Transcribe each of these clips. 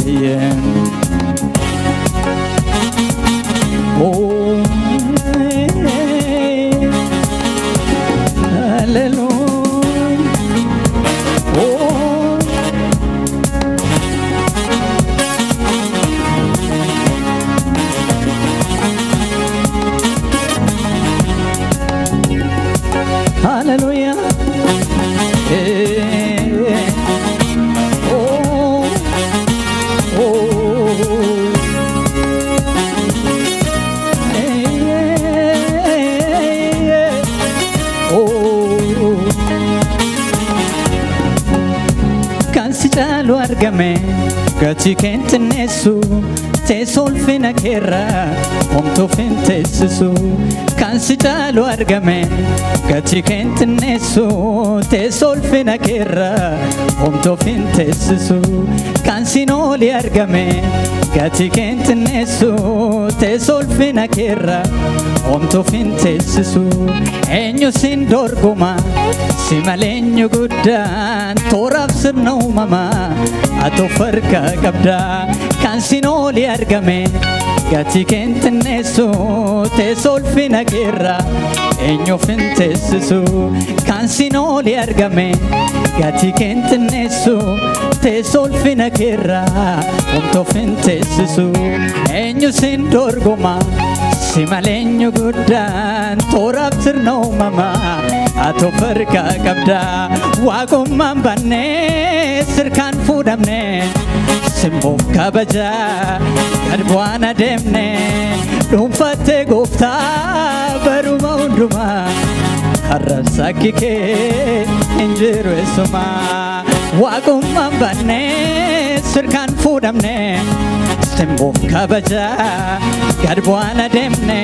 Yeah. Oh, hallelujah. Oh, hallelujah. Lo argame gati kent nesu te solfina kerra omto fentesu kansita lo argame gati kent nesu te solfina kerra omto fentesu kansino li argame gati kent nesu te solfina kerra omto fentesu enyo sin dorgoma simalenyo guddan toraf sirno mama ato farka kabda kansino li argame gati kent nesu te solfina kerra enyo fentesu kansino li argame gati kent nesu te solfina kerra omto fentesu enyo sin dorgoma simalenyo guddan toraf sirno mama ato farka kabda wagumman banne sirkan fudamne simbof kabaja gadbwana demne dumfatte gofta baruma unduma harasakike injiru esuma wagumman banne sirkan fudamne simbof kabaja gadbwana demne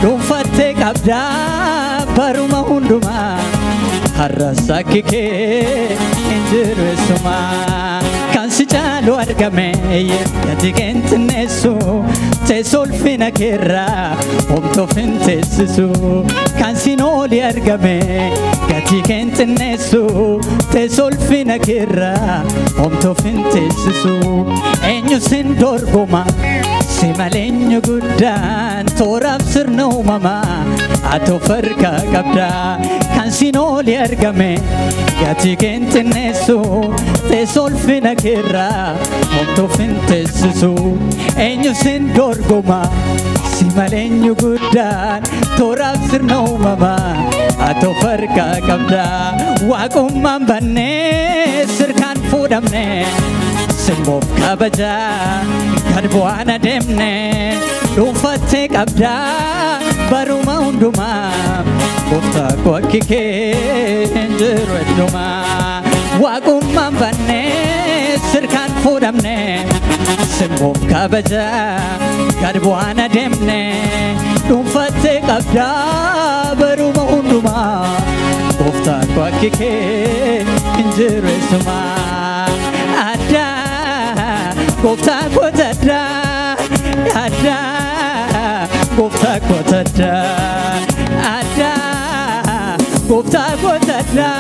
dumfatte kabda baruma unduma harasakike injiru esuma kansicha lo argame gati kent nesu te solfina kerra omto fentesu kansino li argame gati kent nesu te solfina kerra omto fentesu enyo sin dorgoma simalenyo guddan toraf sirno mama ato farka kabda kansino li argame gati kent nesu te solfina kerra omto fentesu enyo sin dorgoma simalenyo guddan toraf sirno mama ato farka kabda wagumman banne sirkan fudamne simbof kabaja gadbwana demne dumfatte kabda baruma unduma gofta kwakike injiru eduma wagumman banne sirkan fudamne simbof kabaja gadbwana demne dumfatte kabda baruma unduma gofta kwakike injiru eduma ada gofta kotada ada gofta kotada ada gofta kotada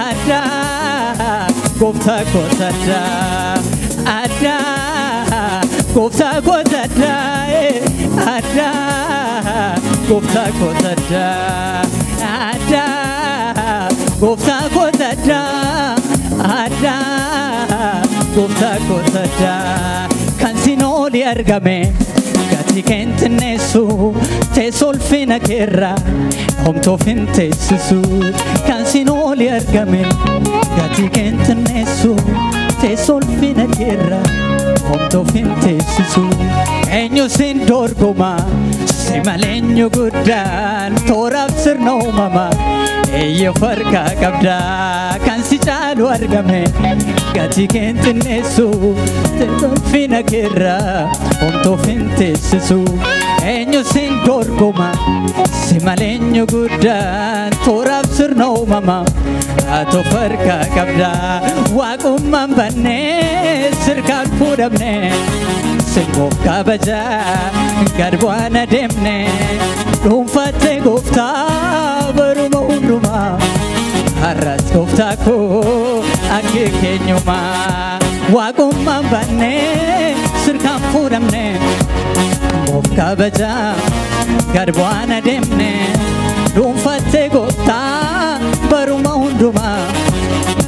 ada gofta kotada ada gofta kotada ada gofta kotada ada gofta kotada ada gofta kotada kansino li argame gati kent nesu te solfina kerra omto fentesu kansino li argame gati kent nesu te solfina kerra omto fentesu enyo sin dorgoma simalenyo guddan toraf sirno mama eyo farka kabda kansicha lo argame gati kent nesu te solfina kerra omto fentesu enyo sin dorgoma simalenyo guddan toraf sirno mama ato farka kabda wagumman banne sirkan fudamne simbof kabaja gadbwana demne dumfatte gofta baruma unduma arras gooftaa koo akka keenyumaa waaqummaan bannee sirkaan fuudhamne moof kabajaa gad bu'aan adeemne dhuunfattee gooftaa baruma hundumaa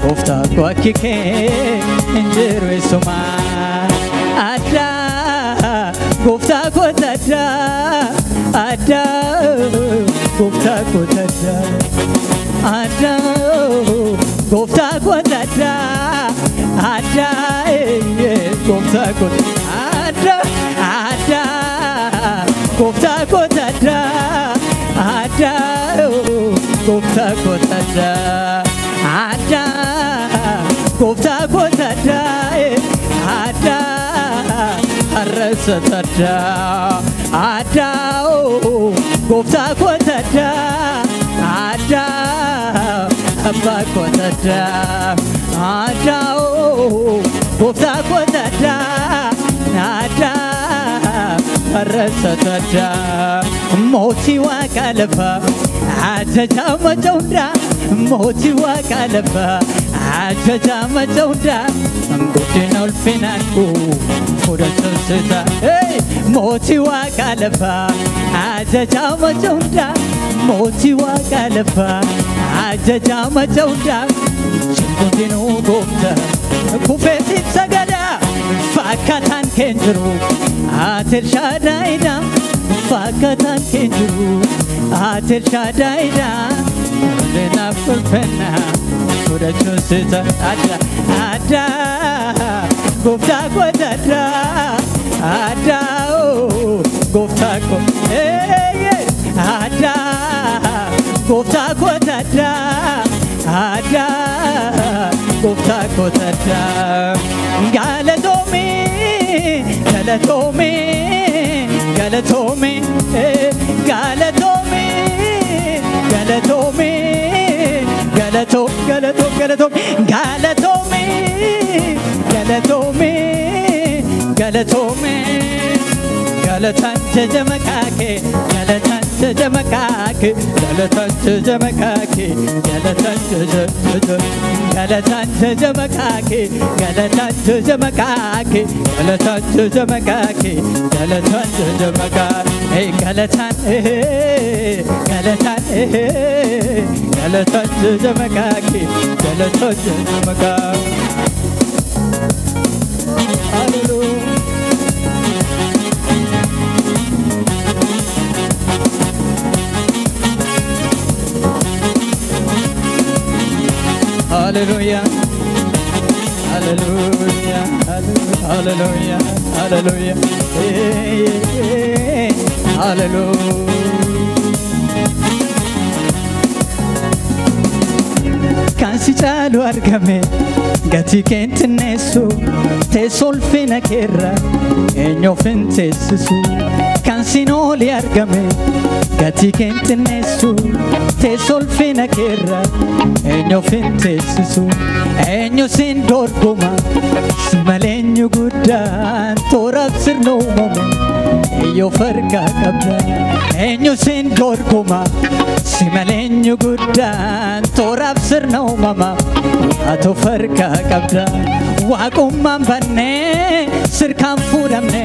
gooftaa koo akka kee hin jiru eessumaa addaa gooftaa koo addaa addaa gooftaa koo addaa addaa gooftaa koo addaa addaa gooftaa koo addaa addaa gooftaa koo addaa addaa gooftaa koo addaa addaa gooftaa koo addaa addaa arrasa addaa addaa gooftaa koo addaa addaa abbaa koo addaa addaa gooftaa koo addaa addaa arrasa addaa mootii waaqa lafaa ajajaa maca hundaa mootii waaqa lafaa ajajaa maca hundaa guddina ulfinaan koo fudhachuun sitaa mootii waaqa lafaa ajajaa maca hundaa mootii waaqa lafaa ajajaa maca hundaa guddinuu gooftaa kufeetiin sagadaa fakkaataan keen jiru ati shaadaayidha fakkaataan keen jiru ati shaadaayidha leenaaf ulfinna fudhachuun sitaa adda addaa gooftaa koo addaa addaa gooftaa koo addaa gooftaa koo addaa addaa gooftaa koo addaa galatoomii galatoomii galatoomii galatoomii galatoomii galatoo galatoo galatoo galatoomii galatoomii galatoomii galatan jajamakaake galatan jajamakaake galatan jajamakaake galatan jajamakaake galatan jajamakaake galatan jajamakaake galatan jajamakaake galatan jajamakaake galatan galatan galatan jajamakaake galatan jajamakaake hallelujah Hallelujah, hallelujah, hallelujah, hallelujah, hallelujah. Kan si caalu argame gati kentinneessu teessoo ulfina keerra eenyuuf hin teessisu. Kan si nooli argame gati kentinneessu teessoo ulfina keerra eenyuuf hin teessisu. Eenyu sin dorgoma si malee eenyu guddaan tooraaf sirna uumame eeyyoo farkaa qabda. Eenyu sin dorgoma si malee eenyu guddaan tooraaf sirna uumama atoo farkaa qabda. Waaqummaan bannee sirkaan fuudhamne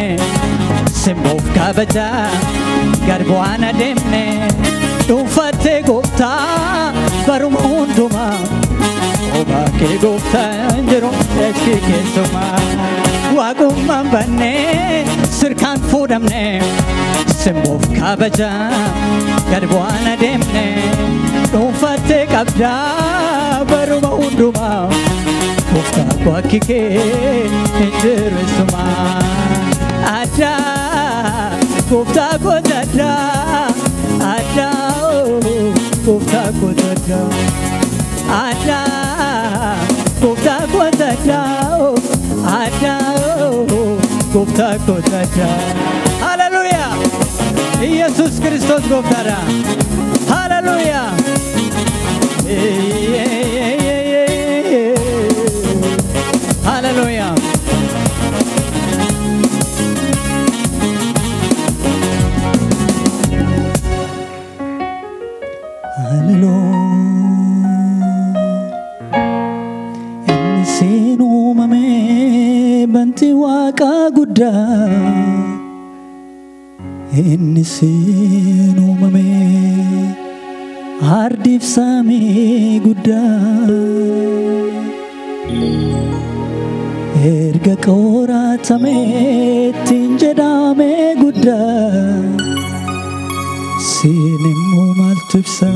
simboof kabajaa gad bu'aan adeemne dhuunfattee gooftaa baruma hundumaa obaa kee gooftaa jiru eeski keessumaa. Waaqummaan bannee sirkaan fuudhamne simboof kabajaa gad bu'aan adeemne dhuunfattee qabdaa baruma hundumaa gooftaa koo akka kee hin jiru eessumaa. Addaa gooftaa koo addaa addaa gooftaa koo addaa addaa gooftaa koo addaa addaa gooftaa koo addaa. Hallelujah! Yesus Kristos gooftaadha. Hallelujah! Hallelujah! banti waaqa guddaa inni siin uumame ardiif samii guddaa erga qoratameettiin jedhame guddaa siin immoo maaltu ibsa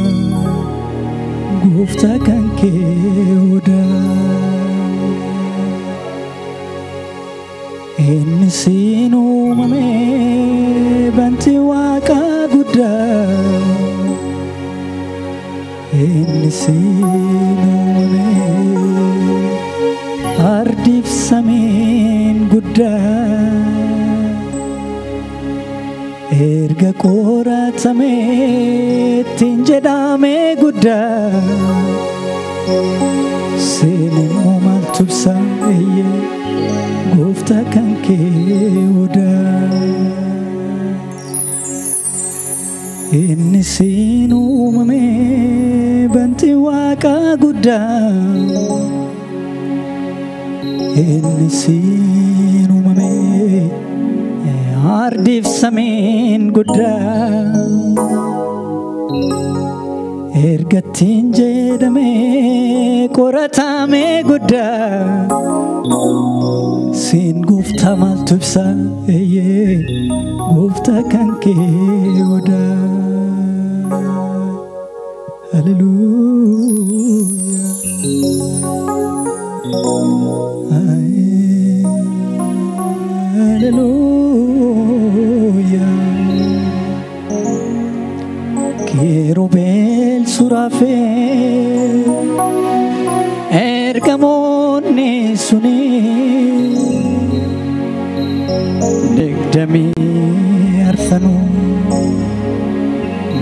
gooftaa kan kee odaa inni siin uumame banti waaqa guddaa inni siin uumame ardiif samiin guddaa erga qoratameettiin jedhame guddaa siin immoo maaltu ibsa gooftaa kan kee odaa inni siin uumame banti waaqa guddaa inni siin uumame ardiif samiin guddaa ergattiin jedhame qoratame guddaa siin gooftaa maaltu ibsa gooftaa kan kee odaa hallelujah hallelujah Kirubeel surafee ergamoonni suni digdamii arfanu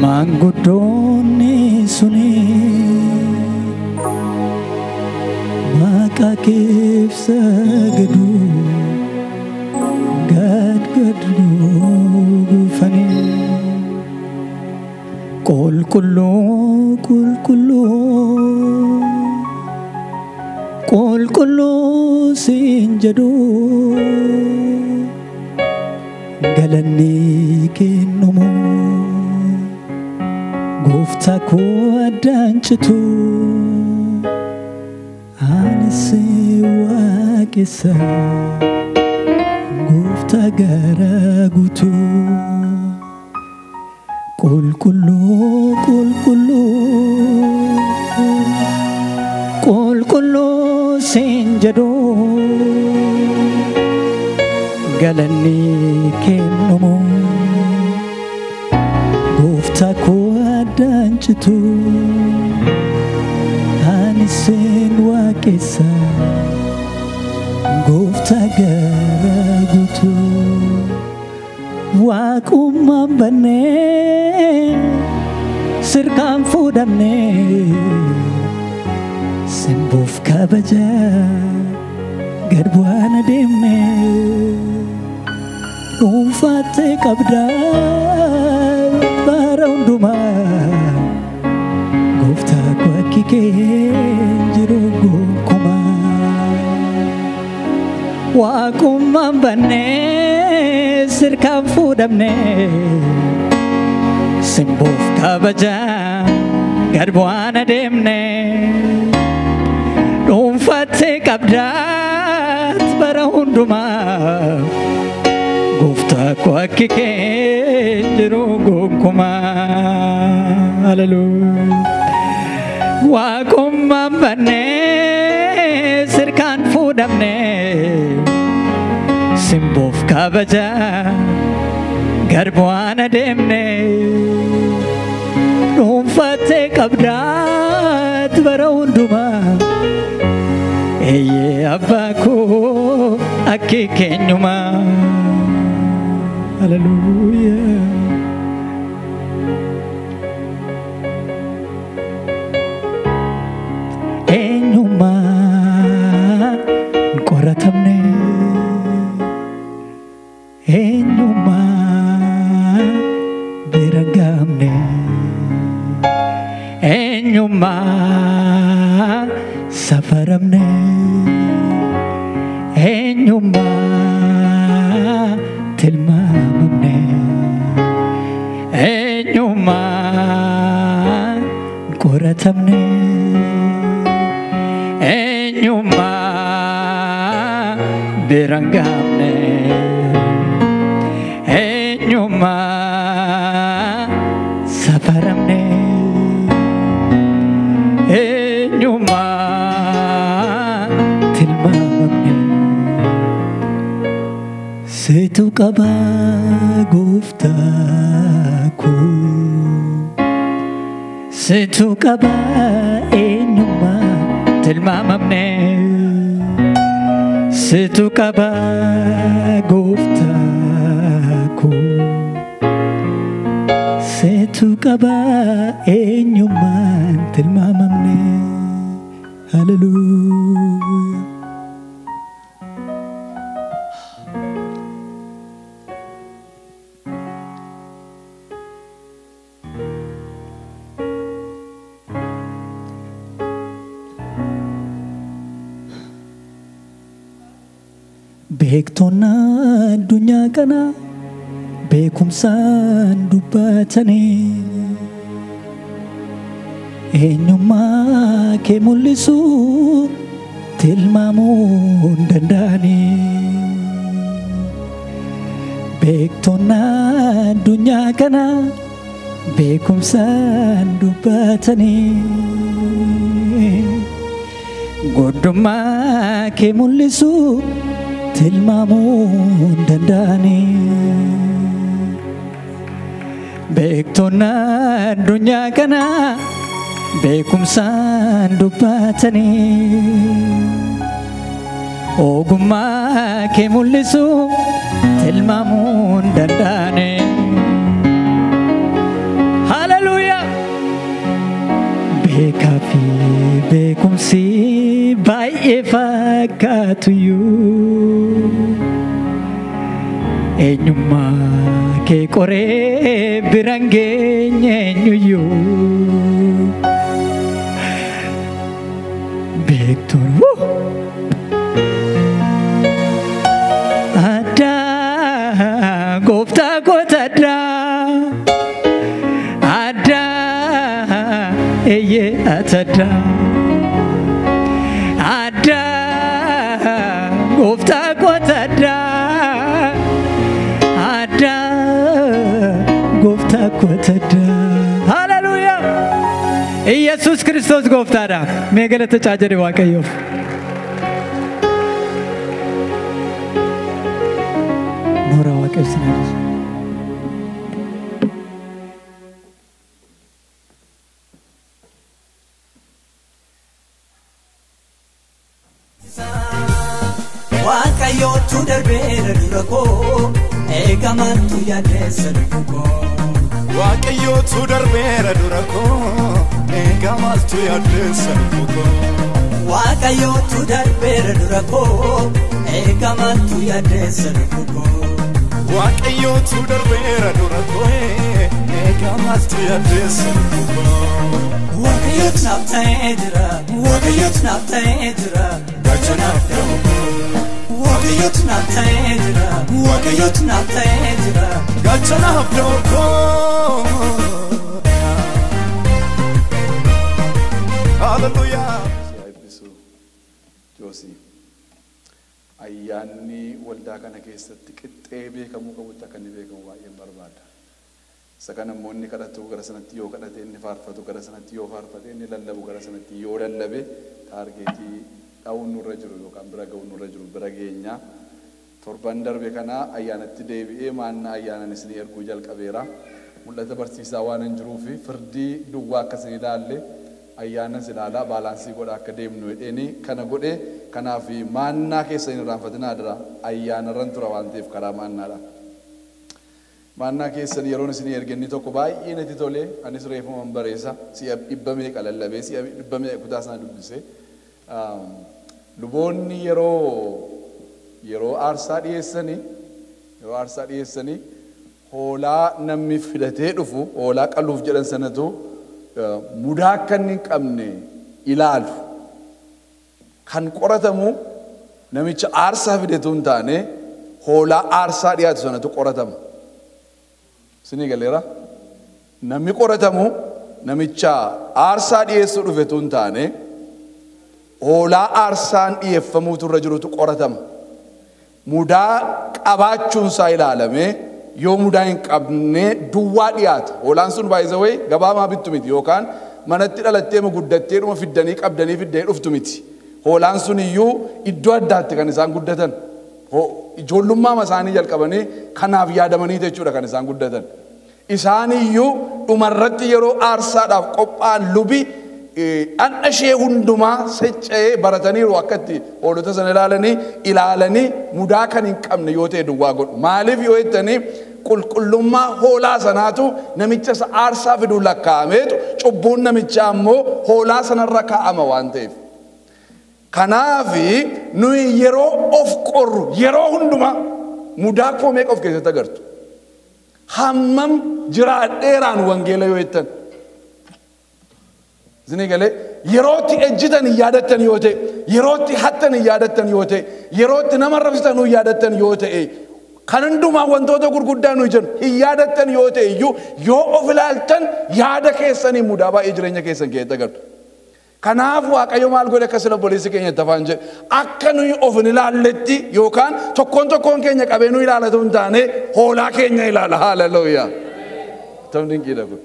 maanguddoonni suni maqaa keef sagadu gad gufanii qulqulluu siin jedhu galanni kennamu gooftaa koo addaan citu ani si waaqessa gooftaa gara guutuu qulqulluu siin jedhu galanni kennamu gooftaa koo addaan citu ani siin waaqessa gooftaa gara guutuu waaqummaan bannee sirkaan fuudhamnee simbuuf kabajaa gad bu'aan adeemnee dhuunfaattee qabdaa bara hundumaa gooftaa koo akki kee jiru gonkumaa waaqummaan bannee sirkaan fuudhamnee simbuuf kabajaa gad bu'aan adeemnee dhuunfaattee qabdaa bara hundumaa gooftaa koo akki kee jiru gonkumaa hallelujah waaqummaan bannee sirkaan fuudhamnee simbuuf kabajaa gad bu'aan adeemnee dhuunfaattee qabdaa bara hundumaa eeyyee abbaa koo akki keenyumaa hallelujah eenyummaa qoratamne eenyummaa bira gaamne eenyummaa safaramne eenyummaa tilmaamamne eenyummaa qoratamne eenyummaa birangamne eenyummaa safaramne eenyummaa tilmaamamne seetu qaba gooftaa koo seetu qaba eenyummaa tilmaamamne seetu qaba gooftaa koo seetu qaba eenyummaa tilmaamamne. Hallelujah. Beektonna addunyaa kana beekumsaan dubbatanii eenyummaa kee mul'isu tilmaamuu hin danda'anii. Beektonna addunyaa kana beekumsaan dubbatanii godhummaa kee mul'isu tilmaamuu hin danda'anii. Beektonna addunyaa kana beekumsaan dubbatanii ogummaa kee mul'isu tilmaamuu hin danda'anii. Hallelujah. Beekaa fi beekumsi baay'ee fakkaatuyyuu eenyummaa kee qoree biraan geenye eenyuyyuu beektuun addaa gooftaa koota addaa eeyyee ataddaa addaa gooftaa koota addaa gooftaa koota addaa. Hallelujah. Yesus Kristos gooftaadha. Mee galata caajare Waaqayyoof. Noora Waaqayyoos. Waaqayyootu darbeera dura koo eegamantu yaaddeessa lubbuu koo. Waaqayyootu darbeera dura koo eegamantu yaaddeessa lubbuu koo. Waaqayyootu darbeera dura koo eegamantu yaaddeessa lubbuu koo. Waaqayyootu darbeera dura koo eegamantu yaaddeessa lubbuu koo. Waaqayyootu naaf ta'ee jira, Waaqayyootu naaf ta'ee jira, gacha naaf ta'uu koo. Waaqayyootu naaf ta'ee jira, Waaqayyootu naaf ta'ee jira, gacha naaf ta'uu koo. Hallelujah. Joosii ayyaanni waldaa kana keessatti qixxee beekamuu qabutti akka inni beekamu baay'een barbaada. Isa kana namoonni kadhatu gara sanatti yoo kadhate inni faarfatu gara sanatti yoo faarfate inni lallabu gara sanatti yoo lallabe taargeetii dhaawun nurra jiru yookaan bira ga'uun nurra jiru bira geenya. Torban darbe kana ayyaanatti deebi'ee maannaa ayyaanan isin erguu jalqabeera. Mul'ata barsiisaa waan hin jiruufi firdii duwwaa akkasiin ilaalle ayyaanas ilaalaa baalaansii godha akka deemnu jedheeni kana godhe. Kanaaf maannaa keessan hin irraanfatinaa dira ayyaanarran tura waan ta'eef karaa maannaadha. Maannaa keessan yeroon isin ergenni tokko baay'ee natti tole anis reefuma bareessa si'a 100 qalallabee si'a 100 kutaa sana dubbise. Luboonni yeroo aarsaa dhiyeessanii hoolaa namni fidatee dhufu hoolaa qaluuf jedhan sanatu mudaa akka hin qabne ilaalu. Kan qoratamu namicha aarsaa fidetu hin taane hoolaa aarsaa dhiyaatu sanatu qoratama. Isinii galeera? Namni qoratamu namicha aarsaa dhiyeessuu dhufetu hin taane hoolaa aarsaan dhiyeeffamuutu irra jirutu qoratama. Mudaa qabaachuunsaa ilaalamee yoo mudaa hin qabne duwwaa dhiyaata. Hoolaan sun by the way gabaamaa bittu miti yookaan manatti dhalatteema guddatteedhuma fiddanii qabdanii fiddanii dhuftu miti. Hoolaan sun iyyuu iddoo addaatti kan isaan guddatan. Ijoollummaa isaanii jalqabanii kanaaf yaadamanii jechuudha kan isaan guddatan. Isaan iyyuu dhumarratti yeroo aarsaadhaaf qophaa'an lubi dhandha ishee hundumaa secca'ee barataniiru akkatti hoolota sana ilaalanii mudaa kan hin qabne yoo ta'e duwwaa godhu. Maaliif yoo jettanii qulqullummaa hoolaa sanaatu namicha isa aarsaa fiduu lakkaa'ameetu cubbuun namichaa ammoo hoolaa sanarra kaa'ama waan ta'eef. Kanaafi nuyi yeroo of qorru yeroo hundumaa mudaa koo meeqa of keessatti agartu. Hammam jiraadheeraan wangeela yoo jettan. Isinii galee yerootti ejjitan yaadattan yoo ta'e, yerootti hattan yaadattan yoo ta'e, yerootti nama rabsitan yaadattan yoo ta'e, kan hundumaa wantoota gurguddaa nuyi jennu hin yaadattan yoo ta'e iyyuu yoo of ilaaltan yaada keessanii mudaa baay'ee jireenya keessan keessatti agartu. Kanaaf Waaqayyo maal godhe akka sila obboleessi keenya tafaan jedhe akka nuyi of hin ilaalletti yookaan tokkoon keenya qabee nu ilaalatu hin taane hoolaa keenya ilaala. Haaleluyyaa. Ta'u dinqiidha kun.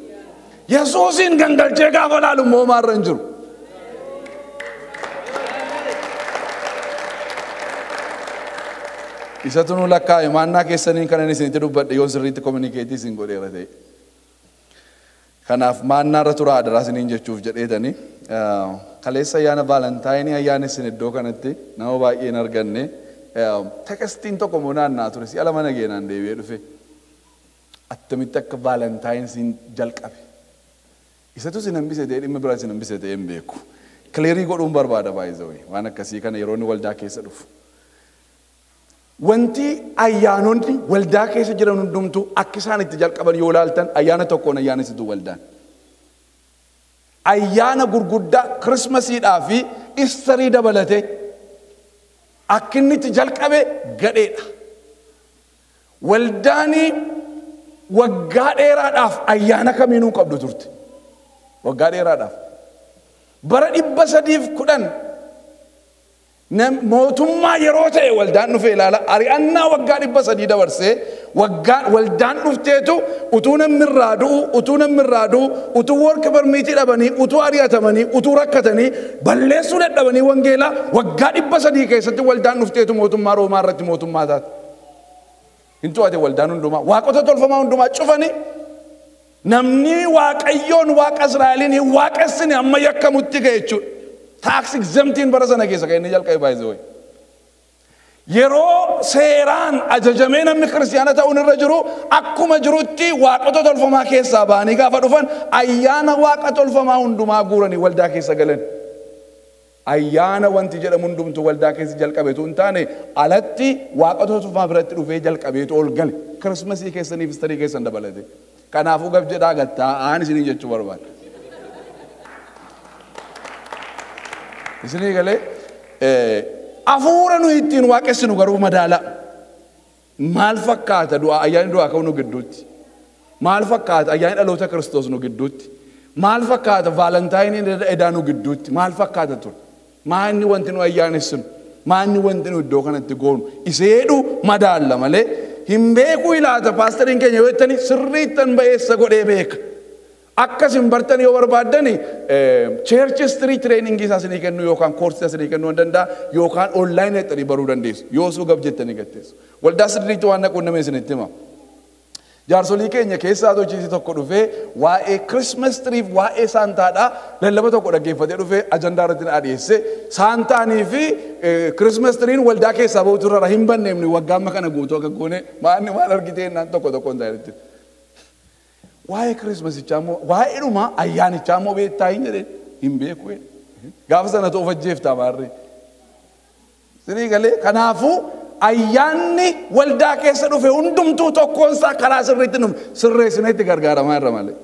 Yesuusin gangalchee gaafa laalu immoo maarra hin jiru. Isatu nu lakkaa'e maannaa keessaniin kanan isinitti dubbadhe yoo sirriitti kominikeetii isin godheera ta'e. Kanaaf maannaarra turaa adaraa isiniin jechuuf jedheetanii kaleessa ayyaana Vaalentaayinii ayyaana isin iddoo kanatti nama baay'ee hin arganne tekstiin tokko moo naannaa ture si'a lama nageenaan deebi'ee dhufe attamitti akka Vaalentaayin siin jalqabe. Isatu sin hambise ta'ee dhimma biraa sin hambise ta'ee hin beeku. Kileerii godhuun barbaada baay'ee waan akkasii kana yeroo inni waldaa keessa dhufu. Wanti ayyaanonni waldaa keessa jiran hundumtuu akka isaan itti jalqaban yoo ilaaltan ayyaana tokkoon ayyaanessitu waldaan. Ayyaana gurguddaa Kirismasiidhaa fi Istarii dabalatee akka inni itti jalqabe gadheedha. Waldaanii waggaa dheeraadhaaf ayyaana kamiinuu qabdu turte. Waggaa dheeraadhaaf. Bara 310 mootummaa yeroo ta'e waldaan dhufee ilaala ari'annaa waggaa 300 dabarsee waldaan dhufteetu utuu namni irraa du'u utuu work permiitii dhabanii utuu ari'atamanii utuu rakkatanii balleessuu dadhabanii wangeelaa waggaa 300 keessatti waldaan dhufteetu mootummaa Roomaa irratti mootummaa taate. Hin to'ate waldaan hundumaa waaqota tolfamaa hundumaa cufanii namni Waaqayyoon Waaqa Israa'eliin hin waaqessine amma yakkamutti ga'e jechuudha. Tax exemptiin bara sana keessa kan inni jalqabe baay'ee. Yeroo seeraan ajajamee namni kiristaana ta'uun irra jiru akkuma jirutti waaqota tolfamaa keessaa ba'anii gaafa dhufan ayyaana waaqa tolfamaa hundumaa guuranii waldaa keessa galan. Ayyaana wanti jedhamu hundumtu waldaa keessa jalqabeetu hin taane alatti waaqota tolfamaa biratti dhufee jalqabeetu ol gale. Kirismasii keessaniif Istarii keessan dabalate. Kanaafuu gab jedhaa gattaa aan isinii jechuu barbaada. Isinii galee afuura nu ittiin waaqessinu garuu madaala. Maal fakkaata ayyaanni du'aa ka'uu nu gidduutti? Maal fakkaata ayyaanni dhaloota Kiristoos nu gidduutti? Maal fakkaata Vaalentaayinii edaa nu gidduutti? Maal fakkaata ture? Maanni wanti nu ayyaanessinu? Maanni wanti nu iddoo kanatti goonu? Iseedhu madaalla malee hin beekuu ilaata paastariin keenya yoo jettanii sirriittan ba'eessa godhee beeka. Akkasin bartanii yoo barbaaddani church street training isaa isinii kennu yookaan koorsii isinii kennuu hin danda'a yookaan online jettanii baruu dandeessu yoo suu gab jettanii gatteessu. Waldaa sirriitti waan naquu nama isinitti hima. Jaarsolii keenya keessaa tochiisii tokko dhufee waa'ee Christmas triif waa'ee saantaadhaa lallaba tokko dhaggeeffatee dhufee ajandaa irratti na dhiyeesse saantaanii fi Christmas triin waldaa keessaa ba'utu irra hin banneemne waggaa amma kana guutuu akka goone maal argitee naan tokko hin taa'etti. Waa'ee Kirismasichaa immoo waa'ee dhuma ayyaanichaa immoo beektaa hin jedheen hin beeku. Gaafa sana ta'uuf ajjeeftaa maarree. Isinii galee kanaafuu ayyaanni waldaa keessa dhufe hundumtuu tokkoonsaa karaa sirriitti sirreessineetti gargaaramaa irra malee.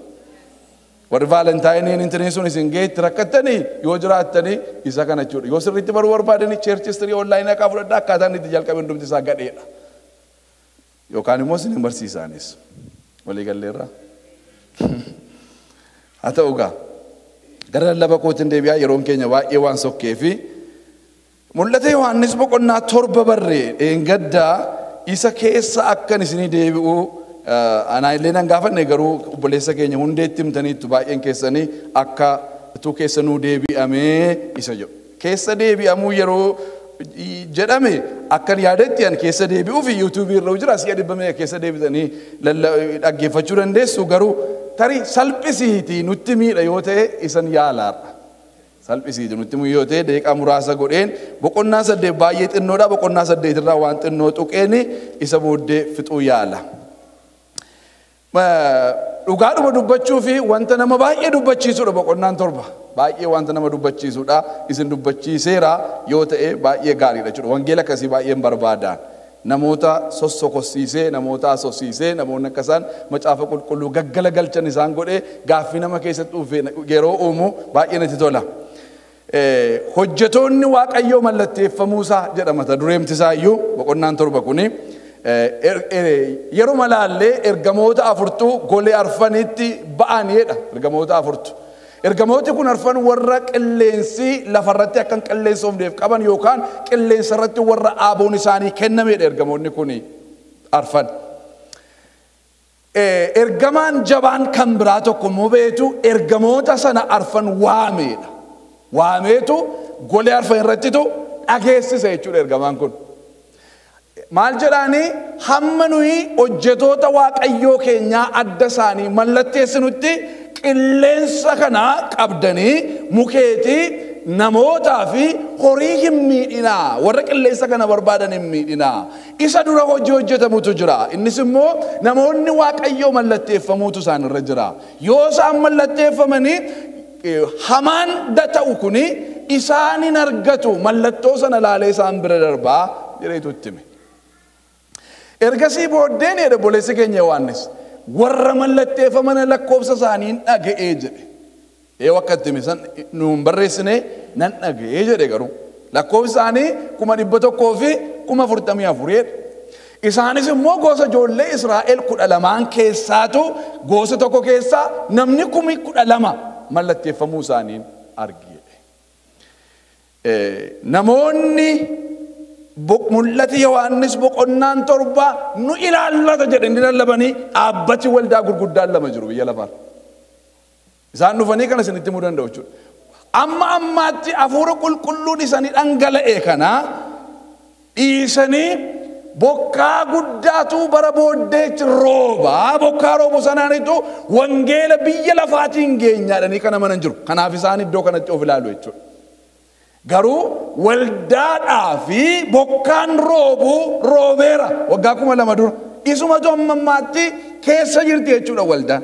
warri Valentine international isin geetti rakkatanii yoo jiraattanii isa kana jechuudha. Yoo sirriitti baruu barbaadanii church history online akka fudhadhaa akkaataan itti jalqabe hundumti isaa gadheedha. Yookaan immoo isin hin barsiisaanis walii galleerraa. Haa ta'u gaa gara lallaba kootiin deebi'aa yeroon keenya baay'ee waan sokkee fi mul'ata Yohaannis boqonnaa 7 barree gaddaa isa keessa akkan isinii deebi'u anaa illee nan gaafanne garuu obboleessa keenya hundeetti himtaniittu baay'een keessanii akka utuu keessa nuu deebi'amee isa jedhu. Keessa deebi'amuu yeroo jedhame akkan yaadetti an keessa deebi'uu fi YouTube irra jira asii dhibbamee keessa deebitanii dhaggeeffachuu dandeessu garuu tarii salphisiitii nutti miidha yoo ta'e isan yaalaadha. Salphisiitii nutti miidha yoo ta'e daqiiqaa muraasa godheen boqonnaa 8 baay'ee xinnoodha boqonnaa 8 irraa waan xinnoo tuqeen isa booddee fixuu yaala. Dhugaadhuma dubbachuu fi wanta nama baay'ee dubbachiisudha boqonnaan 7 baay'ee wanta nama dubbachiisudha isin dubbachiiseera yoo ta'e baay'ee gaariidha jechuudha. Wangeela akkasii baay'een barbaadaan namoota sossokosiisee namoota asosiisee namoonni akkasaan macaafa qulqulluu gaggala galchan isaan godhee gaaffii nama keessatti dhufe yeroo uumu baay'ee natti tola. Hojjetoonni Waaqayyoo mallatteeffamuusaa jedha mata dureemtisaa iyyuu boqonnaan 7 kuni. Yeroo malaallee ergamoota 4 golee arfanitti ba'aniidha. Ergamoota 4. Ergamooti kun arfan warra qilleensi lafarratti akkan qilleensoofneef qaban yookaan qilleensarratti warra aaboon isaanii kennameedha ergamoonni kun arfan. Ergamaan jabaan kan biraa tokko immoo beetu ergamoota sana arfan waameedha. Waameetu golee arfan irrattitu dhageessise jechuudha ergamaan kun. Maal jedhaanii hamma nuyi hojjetoota Waaqayyoo keenyaa adda isaanii mallatteessinutti qilleensa kana qabdanii mukeetii namootaa fi horii hin miidhinaa warra qilleensa kana barbaadan hin miidhinaa isa dura hojii hojjetamutu jira innis immoo namoonni Waaqayyoo mallatteeffamuutu isaan irra jira yoo isaan mallatteeffamanii hamaan ta'u kuni isaan hin argatu mallattoo sana laalee isaan bira darbaa jedheetu itti hime. Ergasii booddeen jedhe obboleessi keenya Yohaannis warra mallatteeffaman lakkoofsa isaanii dhaga'ee jedhe. Akka itti hime san nuun barreessine nan dhaga'ee jedhe garuu lakkoofsi isaanii 100,000 fi 44,000 isaanis immoo gosa ijoollee Israa'el 12 keessaatu gosa tokko keessaa namni 12,000 mallatteeffamuu isaaniin arge. Namoonni mul'ati Yohaannis boqonnaan 7 nu ilaallata jedhanii lallabanii dhaabbati waldaa gurguddaan 2 jiru biyya lafaarra. Isaan dhufanii kana isinitti himuu danda'u jechuudha. Amma ammaatti hafuura qulqulluun isaanii dhangala'e kana dhiisanii bokkaa guddaatu bara booddeetti rooba bokkaa roobu sanaanitu wangeela biyya lafaatiin geenyaadhanii kana manan jiru. Kanaaf isaan iddoo kanatti of ilaalu jechuudha. Garuu waldaadhaa fi bokkaan roobeera waggaa 2,000 dura isumatu amma ammaatti keessa jirti jechuudha waldaan.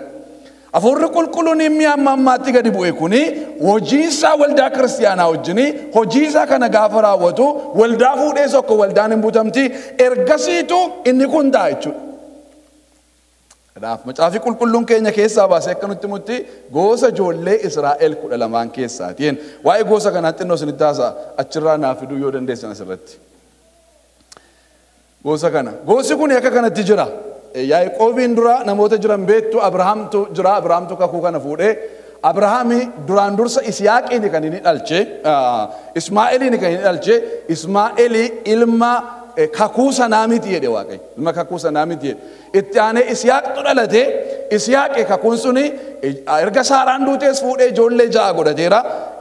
Hafuurri qulqulluun inni amma ammaatti gadi bu'e kuni hojiisaa waldaa kiristaanaa wajjin hojiisaa kana gaafa raawwatu waldaa fuudhee tokko waldaan hin butamti ergasiitu inni kun ta'a jechuudha. Kanaaf macaafi qulqulluun keenya keessaa baasee akka nutti mutti gosa ijoollee Israa'el 12 keessaatiin waa'ee gosa kanaatti xinnoo isinitti haasa'a achirraa naaf fiduu yoo dandeessan asirratti. Gosi kun akka kanatti jira. Yaaqoobiin dura namoota jiran beektu Abrahaamtu jira. Abrahaamtu kakuu kana fuudhee Abrahaami duraan dursa Isiyaaqiin kan inni dhalche Ismaa'eeliin kan inni dhalche Ismaa'eeli ilma kakuu sanaa miti jedhe Waaqayyo ilma kakuu sanaa miti jedhe itti aanee Isiyaaqtu dhalate Isiyaaqi kakuun suni erga Saaraan duutees fuudhee ijoollee 6 godhateera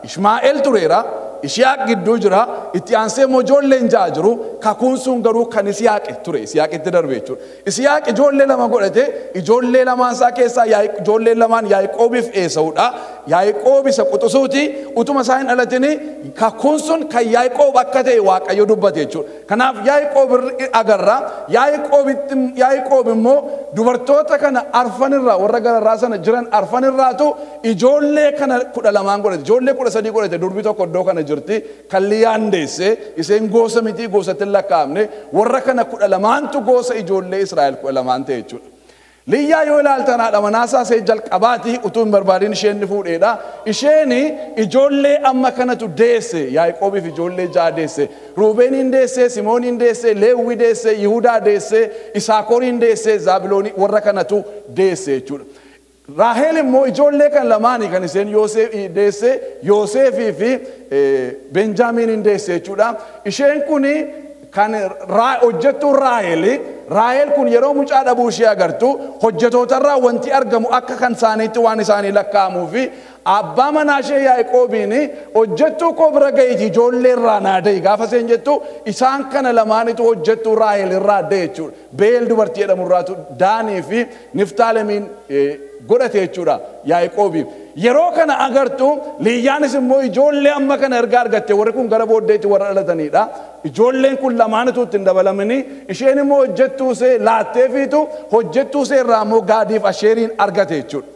Ismaa'eel tureera Isiyaaq gidduu jira itti aansee immoo ijoolleen 6 jiru kakuun sun garuu kan Isiyaaqi ture Isiyaaqitti darbe jechuudha. Isiyaaq ijoollee 2 godhate ijoollee 2 isaa keessaa ijoollee 2 Yaaqoobiif Esaawudha. Yaaqoob isa quxusuuti utuma isaa hin dhalatini kakuun sun kan Yaaqoob akka ta'e Waaqayyo dubbate jechuudha. Kanaaf Yaaqoob agarra Yaaqoob immoo dubartoota kana arfanirraa warra gararraa sana jiran arfanirraatu ijoollee kana 12 godhate ijoollee 13 godhate durbi tokko iddoo kana jirti kan Liyaan deesse iseen gosa miti gosatti lakkaa'amne warra kana 12tu gosa ijoollee Israa'el 12 ta'e jechuudha. Liyyaa yoo ilaaltan haadha manaasaa see jalqabaatii utuu hin barbaadin isheen ni fuudheedha. Isheen ijoollee amma kanatu deesse. Yaaqoobiif ijoollee 6 deesse. Ruubeeniin deesse, Simooniin deesse, Leewwii deesse, Yihudaa deesse, Isaakoriin deesse, Zaabiloonii warra kanatu deesse jechuudha. Raaheel immoo ijoollee kan lamaanii kan isheen deesse, Yoosefii fi Benjaaminiin deesse jechuudha. Isheen kuni kan hojjettu Raaheel kun yeroo mucaa dhabuu ishee agartu hojjetootarraa wanti argamu akka kan isaaniitti waan isaanii lakkaa'amuu fi abbaa manaa ishee Yaaqoobiin hojjettuu koo bira ga'iiti ijoollee irraa naada'e gaafa isheen jettu isaan kana lamaanitu hojjettuu Raaheel irraa adda jechuudha. Beel dubartii jedhamu irraatu Daanii fi Niftaalemiin godhate jechuudha Yaaqoobiif. Yeroo kana agartu Liyyaanis immoo ijoollee amma kana erga argatte warri kun gara booddeetti warra dhalatanidha. Ijoolleen kun lamaanitu ittiin dabalamanii isheen immoo hojjettuu ishee laatteefiitu hojjettuu ishee irraa immoo Gaadiif Asheeriin argate jechuudha.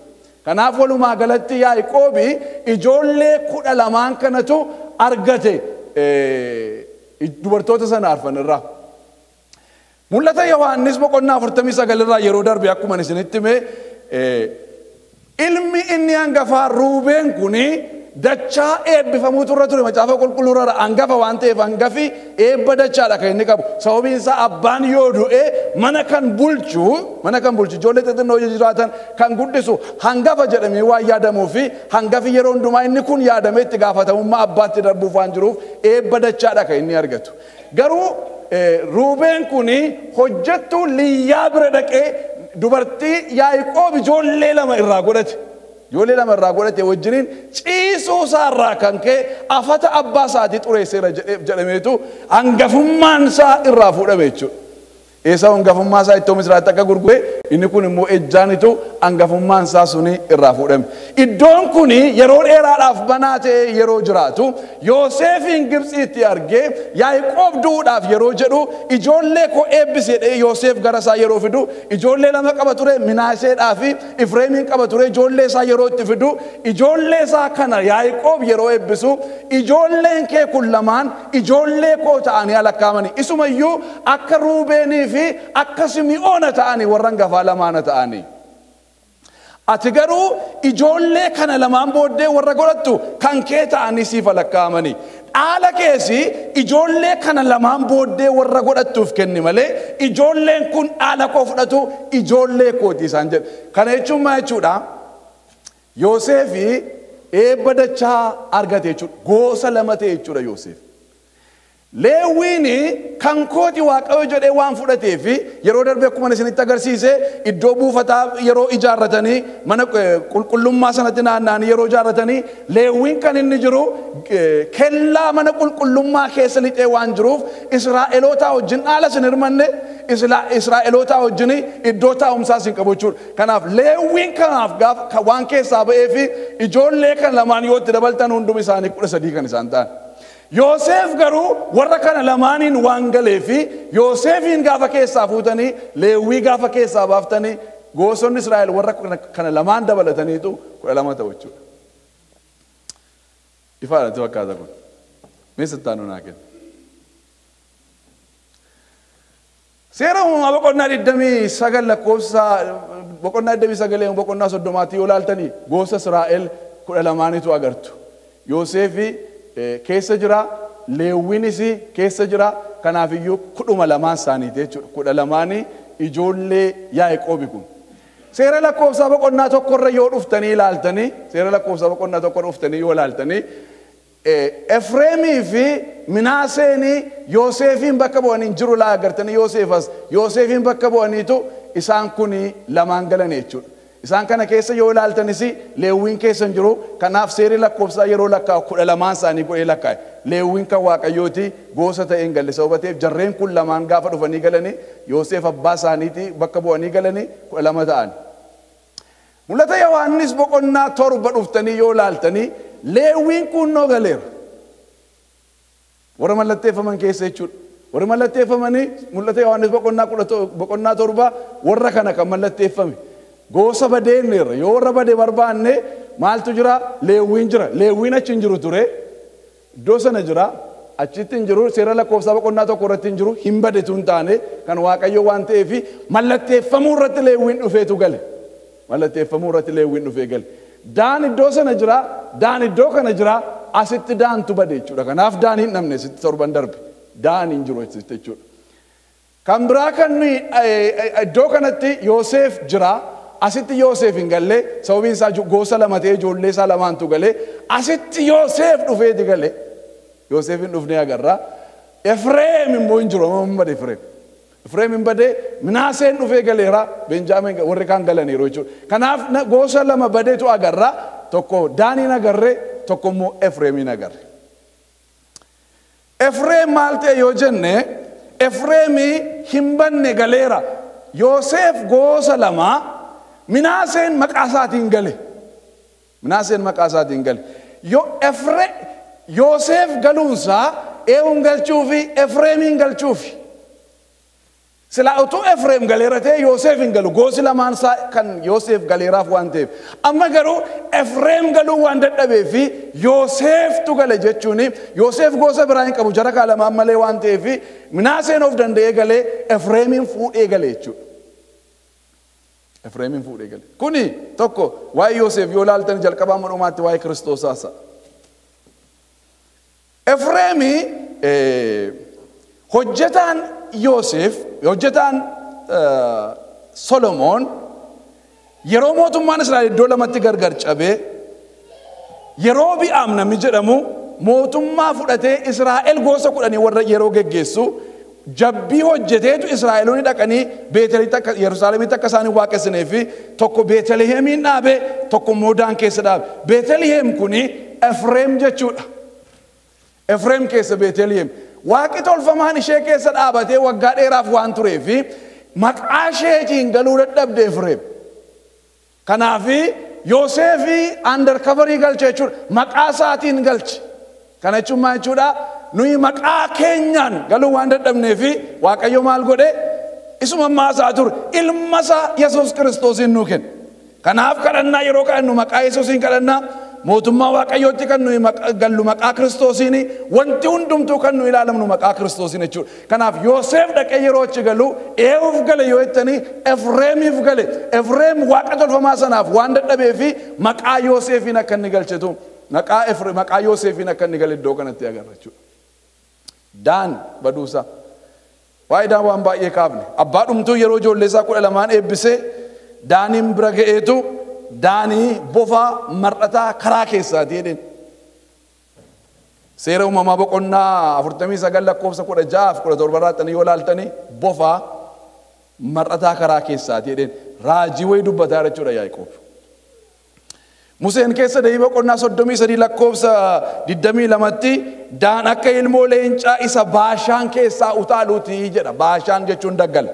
Kanaaf walumaa galatti Yaaqoobi ijoollee 12 kanatu argate dubartoota sana arfan irraa. Mul'ata Yohaannis boqonnaa 49 irraa yeroo darbe akkuma isinitti hime ilmi inni hangafaa Ruubeen kuni dachaa eebbifamuu turre ture macaafa qulqulluurra hangafa waan ta'eef hangafi eebba dachaadha kan inni qabu. Sababiin isaa abbaan yoo du'e mana kan bulchu ijoollee xixinnoo jiraatan kan guddisu hangafa jedhamee waan yaadamuu fi hangafi yeroo hundumaa inni kun yaadamee itti gaafatamummaa abbaatti darbuuf waan jiruuf eebba dachaadha kan inni argatu. Garuu Ruubeen kuni hojjettuu Liyyaa bira dhaqee dubartii Yaaqoob ijoollee 2 irraa godhate. Ijoollee 2 irraa godhate wajjiniin ciisuu isaa irraa kan ka'e afata abbaa isaatii xureesseera jedhameetu hangafummaan isaa irraa fuudhame jechuudha. Eesawuu hangafummaa isaa ittoo Misiraatti akka gurgure inni kun immoo ejjaanitu hangafummaan isaa suni irraa fuudhame. Iddoon kuni yeroo dheeraadhaaf banaa ta'e yeroo jiraatu Yoosefin Gibxiitti argee Yaaqoob duudhaaf yeroo jedhu ijoollee koo eebbisi jedhee Yoosef gara isaa yeroo fidu ijoollee 2 qaba ture Minaaseedhaa fi Efreemin qaba ture ijoollee isaa yeroo itti fidu ijoollee isaa kana Yaaqoob yeroo eebbisu ijoolleen kee kun lamaan ijoollee koo ta'anii lakkaa'amanii isumayyuu akka Ruubeenii fi akka Simi'oona ta'anii warra hangafaa lamaana ta'anii. Ati garuu ijoollee kana lamaan booddee warra godhattu kan kee ta'anii siif lakkaa'amanii. Dhaala keessi ijoollee kana lamaan booddee warra godhattuuf kenni malee ijoolleen kun dhaala koo fudhatu ijoollee kooti isaan jedhu. Kana jechuun maal jechuudha? Yoosefi eebba dachaa argate jechuudha. Gosa 2 ta'e jechuudha Yoosef. Leewwiini kan kooti Waaqayyo jedhee waan fudhateef yeroo darbe akkuma isinitti agarsiise iddoo buufataa yeroo ijaarratanii mana qulqullummaa sanatti naanna'anii yeroo ijaarratanii Leewwiin kan inni jiru kellaa mana qulqullummaa keessa lixee waan jiruuf Israa'eloota wajjin dhaala sin hirmanne Israa'eloota wajjin iddoo taa'umsaa sin qabu jechuudha. Kanaaf Leewwiin kanaaf gaafa waan keessaa ba'eef ijoollee kan lamaan yoo itti dabaltan hundumi isaanii 13 kan isaan ta'an. Yoosef garuu warra kana lamaaniin waan galeefi Yoosefin gaafa keessaa fuutanii Leewwii gaafa keessaa baaftanii gosoonni Israa'el warra kana lamaan dabalataniitu 12 ta'u jechuudha. Ifaadha fakkaata kun. Meeshattaanu naa kenna. Seera uumamaa boqonnaa 29 lakkoofsa boqonnaa 29 boqonnaa 30 yoo ilaaltanii gosa Israa'el 12tu agartu. Yoosefi keessa jira Leewwiinis keessa jira kanaaf iyyuu 12 isaaniiti jechuudha. 12 ijoollee Yaaqoob kun. Seera lakkoofsa boqonnaa 1 irra yoo dhuftanii ilaaltanii seera lakkoofsa boqonnaa 1 irra dhuftanii yoo ilaaltanii Efreemii fi Minaaseen Yoosefin bakka bu'anii jiru laa agartanii Yoosefin bakka bu'aniitu isaan kun lamaan galan jechuudha. Isaan kana keessa yoo ilaaltanis Leewwiin keessa hin jiru. Kanaaf seerri lakkoofsaa yeroo lakkaa'u 12 isaanii godhee lakkaa'e. Leewwiin kan Waaqayyooti gosa ta'een galle sababateef jarreen kun lamaan gaafa dhufanii galanii Yoosef abbaa isaaniiti bakka bu'anii galanii 12 ta'an. Mul'ata Yohaannis boqonnaa 7 dhuftanii yoo ilaaltanii Leewwiin kun noo galeera. Warra mallatteeffaman keessa jechuudha. Warra mallatteeffamanii mul'ata Yohaannis boqonnaa 7 warra kana kan mallatteeffame. Gosa badeenneerra yoo warra badee barbaanne maaltu jira? Leewwiin jira. Leewwiin achi hin jiru ture. Iddoo sana jira. achitti hin jiru seera lakkoofsa boqonnaa tokko irratti hin jiru hin badetu hin taane kan waaqayyo waan ta'eef mallatteeffamuu irratti Leewwiin dhufeetu gale. Mallatteeffamuu irratti Leewwiin dhufee gale. Daan iddoo sana jira, Daan iddoo kana jira, asitti Daantu bade jechuudha. Kanaaf Daan hin dhabne sitti torban darbe. Daan hin jiru jechuudha. Kan biraa kan iddoo kanatti Yoosef jira. Asitti Yoosef hin galle sababiin isaa gosa lama ta'ee ijoollee isaa lamaantu gale. Asitti Yoosef dhufeeti gale. Yoosef hin dhufne agarra. Efreem immoo hin jiru amma bade Efreem. Efreem hin bade Minaaseen dhufee galeera. Benjaamin warri kaan galaniiru jechuudha. Kanaaf gosa lama badeetu agarra. Tokko Daaniin agarre, tokko immoo Efreemiin agarre. Efreem maal ta'e yoo jenne Efreemi hin banne galeera. Yoosef gosa lama Minaaseen maqaa isaatiin gale. Minaaseen maqaa isaatiin gale. Yoosef galuunsaa eewun galchuufi Efreemiin galchuufi. Sila utuu Efreem galeera ta'e Yoosef hin galu. Gosi lamaan isaa kan Yoosef galeeraaf waan ta'eef. Amma garuu Efreem galuu waan dadhabeefi Yooseftu gale jechuuni. Yoosef gosa biraa hin qabu jara kaalamaan malee waan ta'eefi Minaaseen of danda'ee galee Efreemiin fuudhee gale jechuudha. Efreemiin fuudhee gale. Kuni tokko waa'ee Yoosef yoo ilaaltan jalqabaa dhumaatti waa'ee Kiristoos haasa'a. Efreemi hojjetaan Yoosef, hojjetaan Solomoon yeroo mootummaan Israa'el iddoo lamatti gargar cabee yeroo Bi'aam namni jedhamu mootummaa fudhatee Israa'el gosa 10 warra yeroo geggeessu jabbii hojjeteetu Israa'eloonni dhaqanii Beetelitti Yerusaalemitti akka isaanii waaqessinee fi tokko Beetelihemiin dhaabe tokko immoo Daan keessa dhaabe. Beetelihem kuni Efreem jechuudha. Efreem keessa Beetelihem. Waaqi tolfamaan ishee keessa dhaabatee waggaa dheeraaf waan tureefi maqaa isheetiin galuu dadhabde Efreem. Kanaafi Yoosefi undercoverii galche jechuudha. Maqaa isaatiin galche. Kana jechuun maal jechuudha? Nuyi maqaa keenyaan galuu waan dadhabneefi Waaqayyo maal godhe? Isuma maasaa ture. Ilma isaa Yesuus Kiristoosiin nuu kenne. Kanaaf kadhannaa yeroo kadhannu maqaa Yesuusiin kadhannaa. Mootummaa Waaqayyootti kan nuyi gallu maqaa Kiristoosiin wanti hundumtuu kan nuyi ilaalamnu maqaa Kiristoosiin jechuudha. Kanaaf Yoosef dhaqee yeroo achi galu eewuuf gale yoo jettanii Efreemiif gale. Efreem waaqa tolfamaa sanaaf waan dadhabeefi maqaa Yoosefiin akka inni galchetu maqaa Yoosefiin akka inni gale iddoo kanatti agarra jechuudha. Daan baduusaa. Waa'ee Daan waan baay'ee kaafne. Abbaa dhumtuu yeroo ijoollee isaa 12 eebbisee Daaniin bira ga'eetu Daanii bofa mar'ataa karaa keessaati jedheen. Seera uumamaa boqonnaa 49 lakkoofsa 16-17 irratti yoo ilaaltanii bofa mar'ataa karaa keessaati jedheen. Raajii wayii dubbataa jechuudha Yaaqoob. Museen keessa deebii boqonnaa 33 lakkoofsa 22tti Daan akka ilmoo leencaa isa Baashaan keessaa utaaluuti jedha. Baashaan jechuun daggala.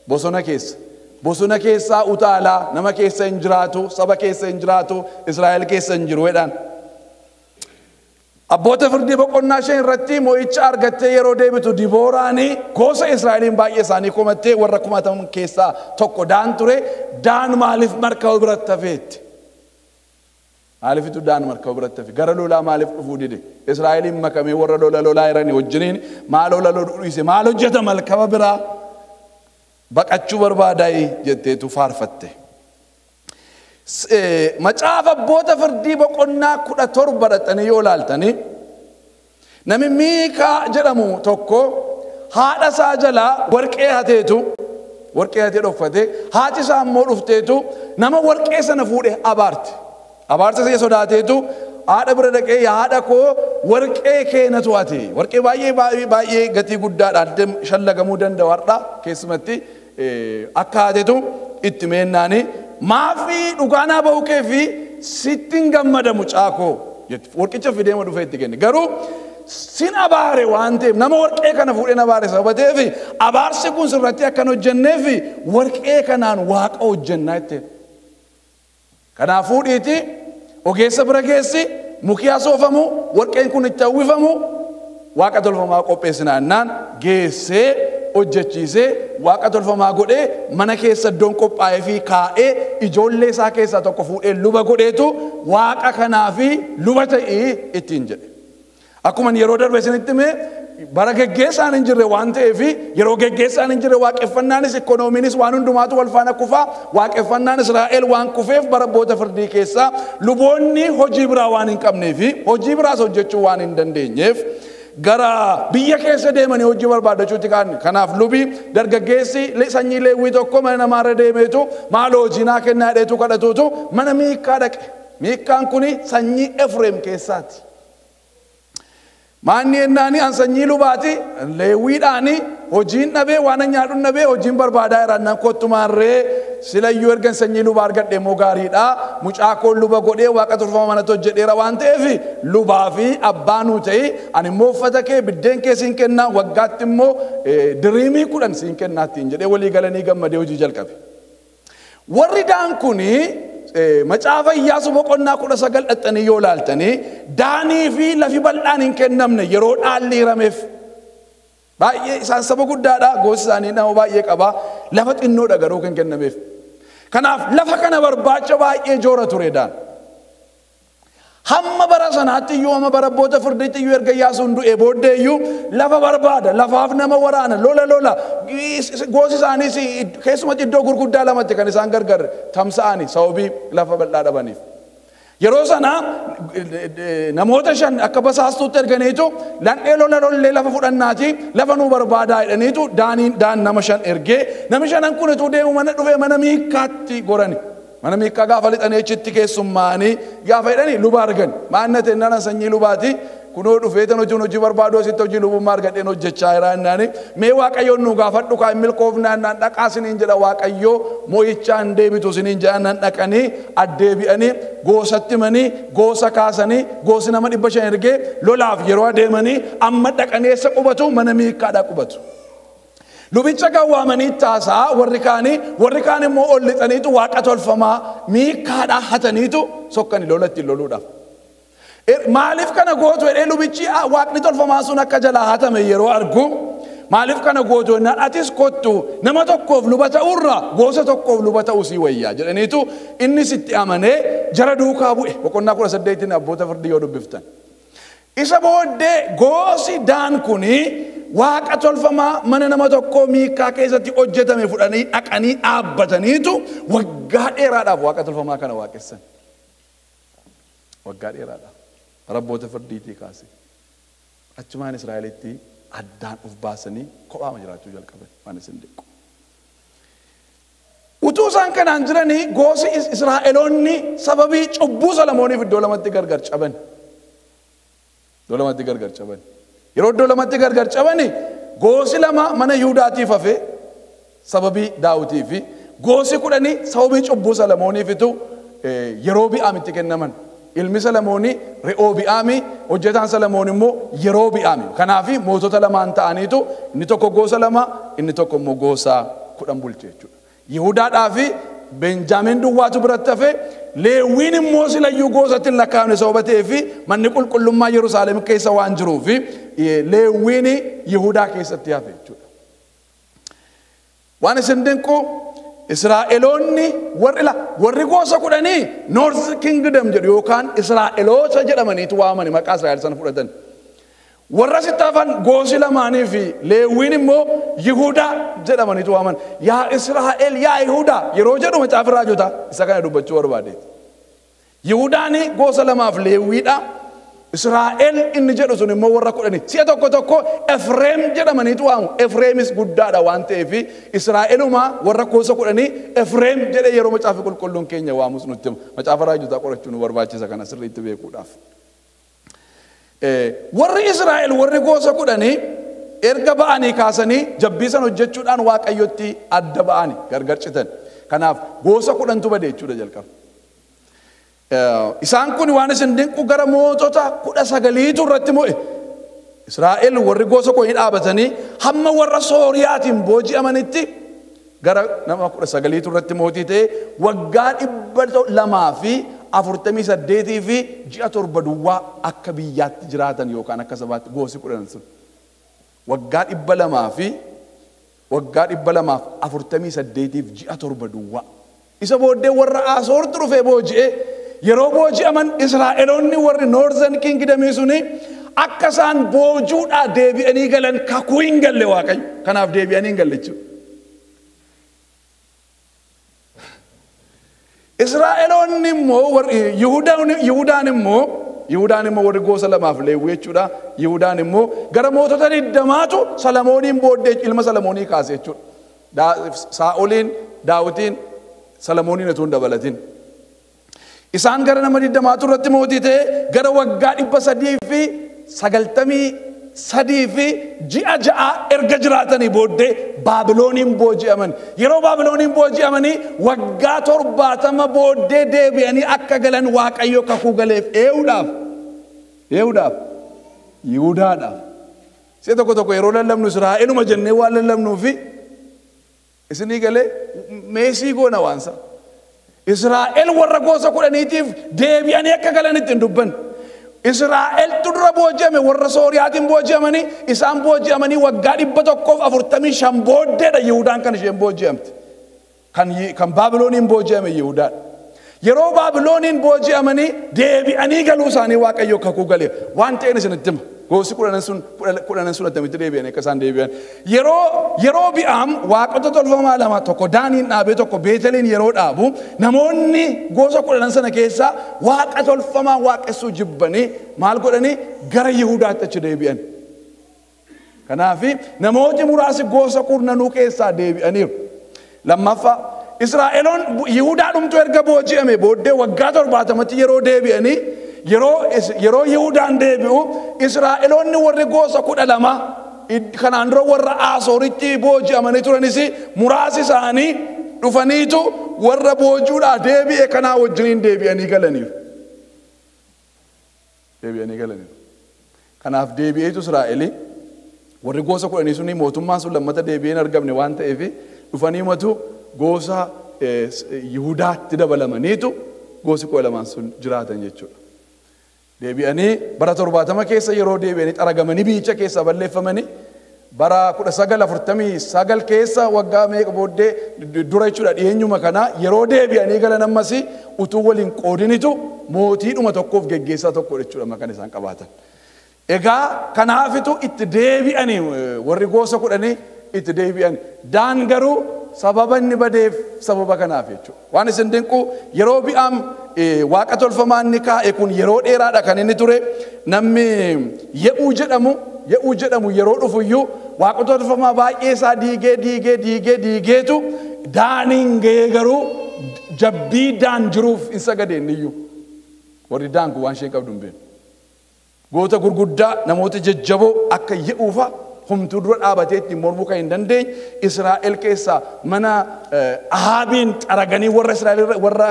Bosona keessa. Bosona keessaa utaalaa nama keessa hin jiraatu, saba keessa hin jiraatu, Israa'el keessa hin jiru jedhaan. Abboota firdii boqonnaa 5 irratti moo'icha argattee yeroo deebitu Dibooraanii gosa Israa'eliin baay'ee isaanii komattee warra 10,000 keessaa tokko Daan ture. Daan maaliif markaba biratti hafeetti? Maaliifitu Daan markaba biratti hafe? Gara lolaa maaliif dhufuu dide? Israa'eliin makamee warra lolaa jiranii wajjiniin maal loluu dhiise? Maal hojjeta markaba biraa? Baqachuu barbaadai jetteetu faarfatte. Macaafa abboota firdii boqonnaa 17 dhaqanii yoo ilaaltanii namni Miikaa jedhamu tokko haadha isaa jalaa warqee hateetu warqee hatee dhokfate haati isaa immoo dhufteetu nama warqee sana fuudhee abaarte. Abaarsa isaa sodaateetu haadha bira dhaqee yaa haadha koo warqee kee natu hate. Warqee baay'ee gatii guddaadhaan shallagamuu danda'u har'a keessumatti akka hateetu itti meennaani maafii dhugaanaa bahuu kee fi sittiin gammadamu caakoo jetti. Warqicha fideema dhufee itti kenne. Garuu sin abaare waan ta'eef nama warqee kana fuudhee abaare sababa ta'eef abaarsi kun sirratti akkan hojjenneef warqee kanaan waaqa hojjennaa jettee. Kanaaf fuudhiiti ogeessa bira geessi mukii asoofamu warqeen kun itti hawwifamu waaqa tolfamaa qopheessinaannaan geessee hojjechiisee waaqa tolfamaa godhee mana keessa iddoon qophaa'ee fi kaa'ee ijoollee isaa keessaa tokko fuudhee luba godheetu waaqa kanaa fi luba ta'ii ittiin jedhe. Akkuma yeroo darbe isinitti mee bara geggeessaan hin jirre waan ta'eef yeroo geggeessaan hin jirre waaqeffannaanis ikoonomiinis waan hundumaatu wal faana kufaa waaqeffannaan Israa'el waan kufeef bara abboota firdii keessaa luboonni hojii biraa waan hin qabneef hojii biraas hojjechuu waan hin dandeenyeef gara biyya keessa deemanii hojii barbaadachuutti kanaaf lubii dargaggeessi sanyii Leewwii tokko mana namaarra deemeetu maal hojii naa kennaa dheetu kadhatuutu mana Miikaa dhaqe. Miikaan kuni sanyii Efreem keessaati. Maanni ennaani an sanyii lubaati Leewwiidhaani hojiin dhabee waan nyaadhu dhabee hojiin barbaadaa irraan kottumaarree silayyuu ergan sanyii lubaa argadhe immoo gaariidha mucaa koon luba godhee waaqa tolfama mana hojjedheera waan ta'eef lubaa fi abbaa nuu ta'e ani immoo uffata kee biddeen kee siin kennaa waggaatti immoo diriimii 10 siin kennaattiin jedhee walii galanii gammadee hojii jalqabe. Warri daan kuni macaafa Iyyaasu boqonnaa 19 dhaxxanii yoo laaltanii daanii fi lafi bal'aan hin kennamne yeroo dhaalli hirameef baay'ee isaan saba guddaadha gosi isaanii nama baay'ee qaba lafa xinnoodha garuu kan kennameef kanaaf lafa kana barbaacha baay'ee joora ture daan hamma bara sanaatti iyyuu hamma bara abboota firdiitti iyyuu erga Iyyaasuun du'ee booddee iyyuu lafa barbaada lafaaf nama waraana lola gosi isaaniis keessumatti iddoo gurguddaa lamatti kan isaan gargar tamsa'anii sababii lafa bal'aa dhabaniif. Yeroo sana namoota 5 akka basaastuutti erganiitu landhee lollee lafa fudhannaati lafa nuu barbaadaa jedhaniitu daan nama 5 ergee namni 5 kun utuu deemu mana dhufee mana Miikaatti gorani. Mana Miikaa gaafa lixanii achitti keessummaanii gaafa jedhanii luba argan maannate nana sanyii lubaati kunoo dhufeetan hojii barbaaduu asitti hojii lubummaa argadheen hojjechaa jira ennaani mee Waaqayyoon nu gaafadhu kaa milkoofnaan naan dhaqaa siniin jedha Waaqayyoo moo'ichaan deebitu siniin jedhan dhaqanii addeebi'anii goosatti manii goosa kaasanii goosi nama 500 ergee lolaaf yeroo adeemanii amma dhaqanii eessa qubatu mana Miikaadhaa qubatu. Lubicha gawwaamanii taasaa warri kaan immoo ol lixaniitu waaqa tolfamaa Miikaadhaa hataniitu sokkanii lolatti loluudhaaf. Maaliif kana gootu jedhee lubichi waaqni tolfamaa sun akka jalaa hatame yeroo argu maaliif kana gootu atis kottu nama tokkoof luba ta'urra gosa tokkoof luba ta'uu sii wayyaa jedhaniitu inni sitti amanee jara duukaa bu'e boqonnaa 18 abboota firdii yoo dubbiftan. Isa booddee gosi daan kuni waaqa tolfamaa mana nama tokkoo Miikaa keessatti hojjetame fudhanii dhaqanii dhaabbataniitu waggaa dheeraadhaaf waaqa tolfamaa kana waaqessan. Waggaa dheeraadhaaf abboota firdiitii kaase. Achumaan Israa'elitti addaan of baasanii kophaama jiraachuu jalqaban waan isin deequ. Utuu isaan kanaan jiranii gosi Israa'eloonni sababii cubbuu Solomooniif iddoo lamatti gargar caban. Iddoo lamatti gargar caban. Yeroo iddoo lamatti gargar cabani gosi lama mana Yihuudaatiif hafe sababii Daawitii fi gosi 10 sababii cubbuu Solomooniifitu Yerobi'aamitti kennaman. Ilmi Solomoonii Re'oobi'aami hojjetaan Solomoon immoo Yerobi'aami. Kanaaf mootota lamaan ta'aniitu inni tokko gosa 2 inni tokko immoo gosa 10 bulche jechuudha. Yihuudaadhaa fi Benjaamin duwwaatu biratti hafe Leewwiin immoo silayyuu gosatti lakkaa'amne sababa ta'eef manni qulqullummaa Yerusaalem keessa waan jiruuf Leewwiin Yihuudaa keessatti hafe jechuudha. Waan isin dinqu Israa'eloonni warri gosa 10 North Kingdom jedhu yookaan Israa'eloota jedhamaniitu waamani maqaa Israa'el sana fudhatan. Warra sittaafan gosi lamaanii fi Leewwiin immoo Yihuudaa jedhamaniitu waaman. Yaa Israa'el yaa Yihuudaa yeroo jedhu macaafa raajota isa kana dubbachuu barbaadeeti. Yihuudaani gosa lamaaf Leewwiidha. Israa'el inni jedhu sun immoo warra 10 si'a tokko Efreem jedhamaniitu waamu. Efreemis guddaadha waan ta'eef Israa'eluma warra gosa 10 Efreem jedhee yeroo macaafa qulqulluun keenya waamus nutti macaafa raajota qorachuu nu barbaachisa kana sirriitti beekuudhaaf. Warri Israa'el warri gosa 10 erga ba'anii kaasanii jabbiisan hojjechuudhaan Waaqayyotti adda ba'anii gargar citan. Kanaaf gosa 10tu bade jechuudha jalqaba. Isaan kun waan isin dinqu gara mootota 19tu irratti mo'e. Israa'el warri gosa 10 dhaabatanii hamma warra Sooriyaatiin booji'amanitti gara nama 19tu irratti mootii ta'e waggaa 248 fi ji'a 7 duwwaa akka biyyaatti jiraatan yookaan akka sabaatti gosi 10 sun waggaa 248 fi ji'a 7 duwwaa. Isa booddee warra Asoortu dhufee booji'e yeroo booji'aman Israa'eloonni warri Northern Kingdom suni akka isaan boojuudhaa deebi'anii galan kakuu hin galle Waaqayyo. Kanaaf deebi'anii hin galle jechuudha. Israa'eloonni immoo Yihudaan immoo warri gosa lamaaf Leewwii jechuudha. Yihudaan immoo gara mootota 20tu Salamooniin booddee ilma Salamoonii kaase jechuudha. Saa'oliin, Daawitiin, Salamooniin utuu hin dabalatin. Isaan gara nama 20tu irratti mootii ta'e gara waggaa 393 fi ji'a ja'a erga jiraatanii booddee Baabilooniin booji'aman. Yeroo Baabilooniin booji'amanii waggaa 70 booddee deebi'anii akka galan Waaqayyo kakuu galeef ee'uudhaaf Yihudaadhaaf. Si'a tokko yeroo lallabnu Israa'eluma jennee waan lallabnuufi isinii galee meesii goona waansa. Israa'el warra gosa 10tiif deebi'anii akka galanitti hin dubban. Israa'el dura booji'ame warra Sooriyaatiin booji'amanii isaan booji'amanii waggaa 145 booddeedha Yihudaan kan isheen booji'amte. Kan Baabilooniin booji'ame Yihudaadha. Yeroo Baabilooniin booji'amanii deebi'anii galuu isaanii Waaqayyo kakuu galeef waan ta'een isinitti hima. Gosi 10 sun attamitti deebi'anii akka isaan deebi'an. Yeroo Bi'aam waaqota tolfamaa lama tokko Daaniin dhaabee tokko Beeteliin yeroo dhaabu namoonni gosa 10 sana keessaa waaqa tolfamaa waaqessuu jibbanii maal godhanii gara Yihudaatti achi deebi'an. Kanaaf namooti muraasi gosa 10 keessaa deebi'aniiru. Lammaffaa Israa'eloon Yihudaadhumtu erga booji'ame booddee waggaa 70tti yeroo deebi'anii yeroo Yihudaan deebi'u Israa'eloonni warri gosa 12 kanaan dura warra Asooritti booji'amanii turanis muraasi isaanii dhufaniitu warra boojuudhaa deebi'e kanaa wajjiniin deebi'anii galaniiru. Kanaaf deebi'eetu Israa'elii warri gosa 10 suni mootummaan sun lammata deebi'een argamne waan ta'eef dhufanii matu gosa Yihudaatti dabalamaniitu gosi 12 sun jiraatan jechuudha. Deebi'anii bara 70 keessa yeroo deebi'anii xaragamanii biyyicha keessa balleeffamanii bara 1949 keessa waggaa meeqa booddee dura jechuudha dhiyeenyuma kana yeroo deebi'anii galan ammas utuu waliin qoodinitu mootiidhuma tokkoof geggeessaa tokko jechuudha makan isaan qabaatan. Egaa kanaafitu itti deebi'anii warri gosa 10 itti deebi'an. Daan garuu sababa inni badeef sababa kanaaf jechuudha. Waan isin dinqu yeroo Bi'aam waaqa tolfamaa inni kaa'e kun yeroo dheeraadha kan inni ture. Namni Ye'uu jedhamu yeroo dhufuyyuu waaqa tolfamaa baay'ee isaa diigeetu Daaniin ga'ee garuu jabbii Daan jiruuf hin sagadeenniyyuu. Warri Daan kun waan isheen qabdu hin beeknu. Goota gurguddaa namoota jajjaboo akka Ye'uufa humtuu dura dhaabatee ittiin mormuu kan hin dandeenye Israa'el keessaa mana Ahaabiin xaraganii warra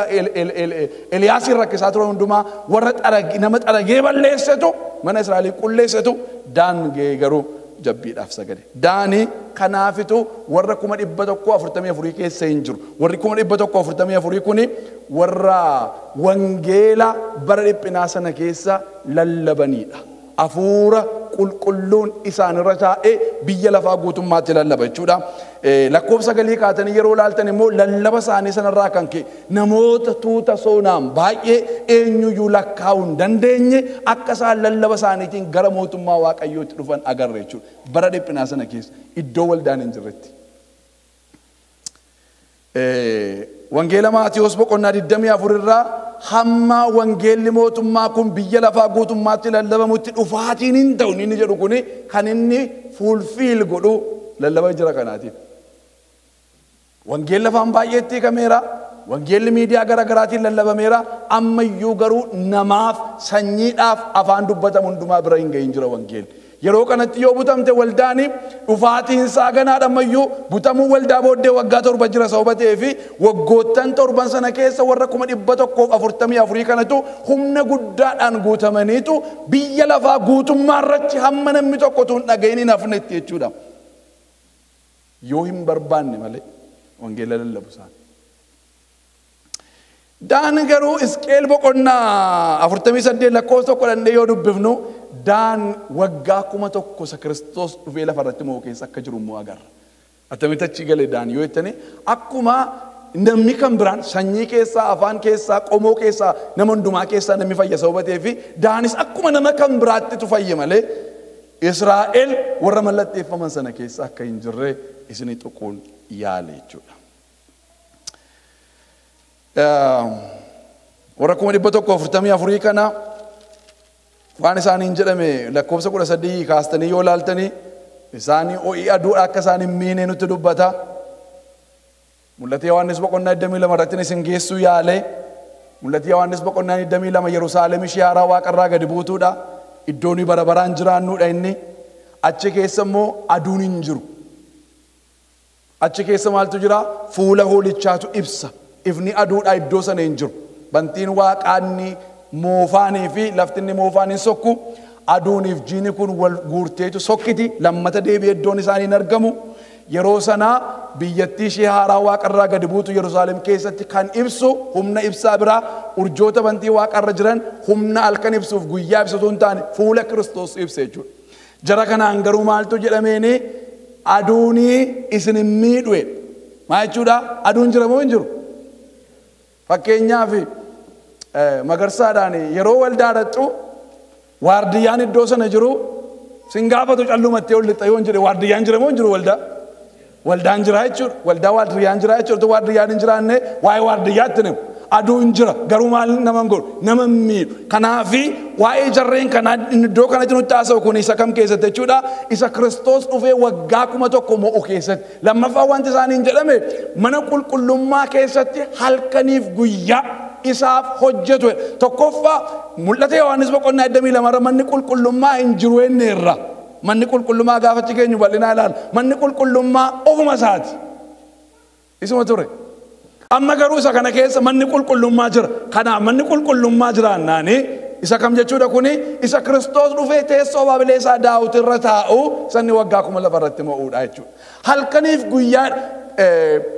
Eliyaasiin rakkisaa turan hundumaa warra nama xaragee balleessetu mana Israa'elii qulleessetu Daan ga'ee garuu jabbiidhaaf sagade. Daanii kanaafitu warra 144 keessa hin jiru. Warri 144 kuni warra wangeela bara dhiphinaa sana keessa lallabanidha. Afuura qulqulluun isaanirra taa'ee biyya lafaa guutummaatti lallaba jechuudha. Lakkoofsa galii kaatanii yeroo laaltan immoo lallaba isaanii sanarraa kan ka'e namoota tuuta soonaan baay'ee eenyuyyuu lakkaa'uu hin dandeenye akka isaan lallaba isaaniitiin gara mootummaa Waaqayyootti dhufan agarra jechuudha. Bara dhiphinaa sana keessa iddoo waldaan hin jirretti. Wangeela Maatiyos boqonnaa 24 irraa hamma wangeelli mootummaa kun biyya lafaa guutummaatti lallabamutti dhufaatiin hin ta'u inni jedhu kuni kan inni fulfiil godhu lallaba jira kanaatiif. Wangeelli afaan baay'eetti hiikameera. Wangeelli miidiyaa garaagaraatiin lallabameera. Ammayyuu garuu namaaf sanyiidhaaf afaan dubbatamu hundumaa bira hin gahin jira wangeelli. Yeroo kanatti yoo butamte waldaanii dhufaatiin saaganaadha ammayyuu butamuu waldaa booddee waggaa 7 jira sababa ta'eef waggoottan 7 sana keessa warra 144 kanatu humna guddaadhaan guutamaniitu biyya lafaa guutummaa irratti hamma namni tokko tun dhaga'in hin hafnetti jechuudha. Yoo hin barbaanne malee wangeela lallabu isaan. Daan garuu Isqeel boqonnaa 48 lakkoofsa 1 yoo dubbifnu Daan waggaa 1,000 isa Kiristoos dhufee lafarratti moo keessa akka jiru immoo agarra. Attamitti achi galee Daan yoo jettani akkuma namni kan biraan sanyii keessaa afaan keessaa qomoo keessaa nama hundumaa keessaa namni fayyasa hubatee fi daanis akkuma nama kan biraatti tu fayye malee Israa'el warra mallatteeffaman sana keessa akka hin jirre isinii tuquun yaale jechuudha. Warra 144 kana waan isaaniin jedhame lakkoofsa 13 kaastanii yoo laaltanii isaanii ho'i aduu akka isaanii miinee nutti dubbata. Mul'ata Yohaannis boqonnaa 22 irratti isin geessuu yaale. Mul'ata Yohaannis boqonnaa 22 Yerusaalem ishee haaraa waaqarraa gadi buutuudha. Iddoon bara baraan jiraannuudha inni. Achi keessa immoo aduun hin jiru. Achi keessa maaltu jira? Fuula hoolichaatu ibsa. Ifni aduudha iddoo sana hin jiru. Bantiin waaqaanni moofaanii fi laftinni moofaanii sokku. Aduuniif jiini kun wal guurteetu sokkiti. Lammata deebi'ee iddoon isaanii hin argamu. Yeroo sanaa biyyattii ishee haaraa waaqarraa gadi buutu Yerusaalem keessatti kan ibsu humna ibsaa biraa urjoota bantii waaqarra jiran humna halkan ibsuuf guyyaa ibsatu hin taane fuula Kiristoos ibsa jechuudha. Jara kanaan garuu maaltu jedhameeni aduunii isin hin miidhue. Maal jechuudha? Aduun jira moo hin jiru? Fakkeenyaaf magarsaadhaan yeroo waldaa dhaqxu waardiyyaan iddoo sana jiru sin gaafatu callumatti ol lixxa yoo hin jedhe waardiyyaan jira moo hin jiru waldaa? Waldaan jira jechuudha. Waldaa waardiyyaan jira jechuudha. Waardiyyaan hin jiraanne waa'ee waardiyyaatti himu. Aduun jira garuu maal nama hin godhu nama miidhu. Kanaafi waa'ee jarreen kanaa iddoo kanatti nutti haasa'u kun isa kam keessatti jechuudha? Isa Kiristoos dhufee waggaa 1000 mo'u keessatti. Lammaffaa wanti isaaniin jedhame mana qulqullummaa keessatti halkaniif guyyaa isaaf hojjetu. Tokkoffaa mul'ata Yohaannis boqonnaa 22 manni qulqullummaa hin jiru enneerra. Manni qulqullummaa gaafachi keenyu bal'inaa ilaala. Manni qulqullummaa ofuma isaati. Isuma ture. Amma garuu isa kana keessa manni qulqullummaa jira. Kanaaf manni qulqullummaa jiraannaani isa kam jechuudha kuni isa Kiristoos dhufee teessoo Baabilee isaa Daawit irra taa'u sanni waggaa 1000 irratti mo'uudha jechuudha. Halkaniif guyyaa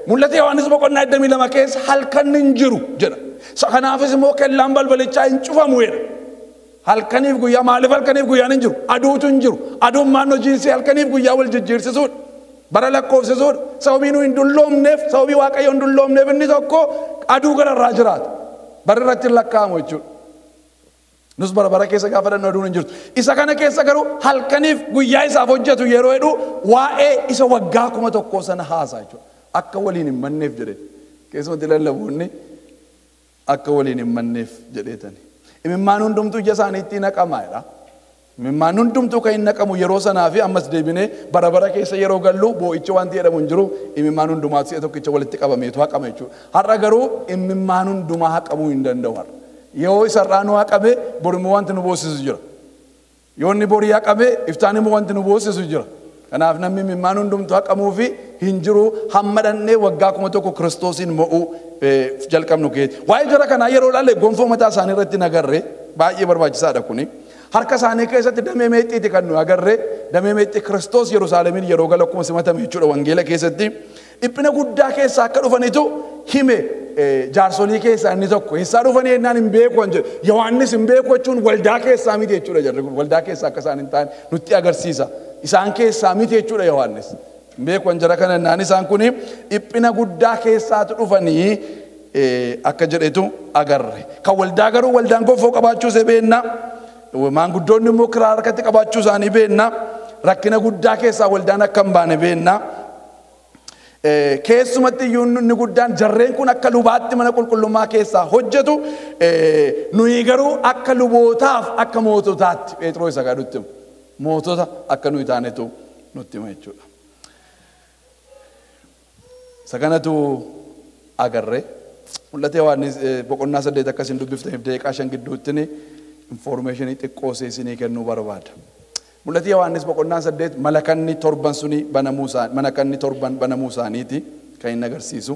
mul'ata Yohaannis boqonnaa 22 keessa halkan hin jiru jedha. Kanaafis immoo kellaan balbalichaa hin cufamu jedha. Halkaniif guyyaa maaliif halkaniif guyyaan hin jiru? Aduutu hin jiru. Aduun maan hojiinsi halkaniif guyyaa wal jijjiirsisuudha. Bara lakkoofsisuudha. Sababii nu hin dulloomneef, sababii Waaqayyo hin dulloomneef inni tokko aduu gararraa jiraata. Bara irratti hin lakkaa'amu jechuudha. Nus bara bara keessa gaafa dhannu aduun hin jirtu. Isa kana keessa garuu halkaniif guyyaa isaaf hojjetu yeroo jedhu waa'ee isa waggaa 1000 sana haasaa jechuudha. Akka waliin hin manneef jedhe. Keessumatti lallabuunni akka waliin hin manneef jedheetani. Imimmaan hundumtuu ija isaaniitti naqamaadha. Imimmaan hundumtuu kan hin naqamu yeroo sanaa fi ammas deebinee bara bara keessa yeroo gallu boo'icha wanti jedhamu hin jiru. Imimmaan hundumaatti si'a tokkicha walitti qabameetu haqama jechuudha. Har'a garuu imimmaan hundumaa haqamuu hin danda'u har'a. Yoo isarraa nu haqame borimmoo wanti nu boosisu jira. Yoo inni borii haqame iftaan immoo wanti nu boosisu jira. Kanaaf namni imimmaan hundumtuu haqamuu fi hin jiru hamma dhannee waggaa 1000 Kiristoosiin mo'uu jalqabnu keessa. Waa'ee jara kanaa yeroo ilaalle gonfoo mataa isaanii irratti nagarre baay'ee barbaachisaadha kuni. Harka isaanii keessatti damee meexxiiti kan nu agarre damee meexxii Kiristoos Yerusaalemiin yeroo gala akkuma simatame jechuudha wangeela keessatti. Dhiphina guddaa keessaa akka dhufanitu hime jaarsolii keessaa inni tokko. Eessaa dhufanii ennaan hin beeku kan jedhu. Yohaannis hin beeku jechuun waldaa keessaa miti jechuudha jarri kun. Waldaa keessaa akka isaan hin taane nutti agarsiisa. Isaan keessaa miti jechuudha Yohaannis. Beeku kan jara kana ennaan isaan kuni dhiphina guddaa keessaatu dhufanii akka jedhetu agarre. Kan waldaa garuu waldaan gonfoo qabaachuu isaa beenna. Maanguddoonni immoo kiraa harkatti qabaachuu isaanii beenna. Rakkina guddaa keessaa waldaan akka hin baane beenna. Keessumatti iyyuu inni guddaan jarreen kun akka lubaatti mana qulqullummaa keessaa hojjetu nuyi garuu akka lubootaaf akka moototaatti Phexros isa gaadhutti mootota akka nuyi taanetu nutti hima jechuudha. Saganatu agarre mul'ata Yohaannis boqonnaa 8 akkasiin dubbifteef daqiiqaa 5 gidduutti informationii xiqqoo isinii kennuu barbaada. Mul'ata Yohaannis boqonnaa 8 malakanni torban suni banamuu isaaniiti kan inni agarsiisu.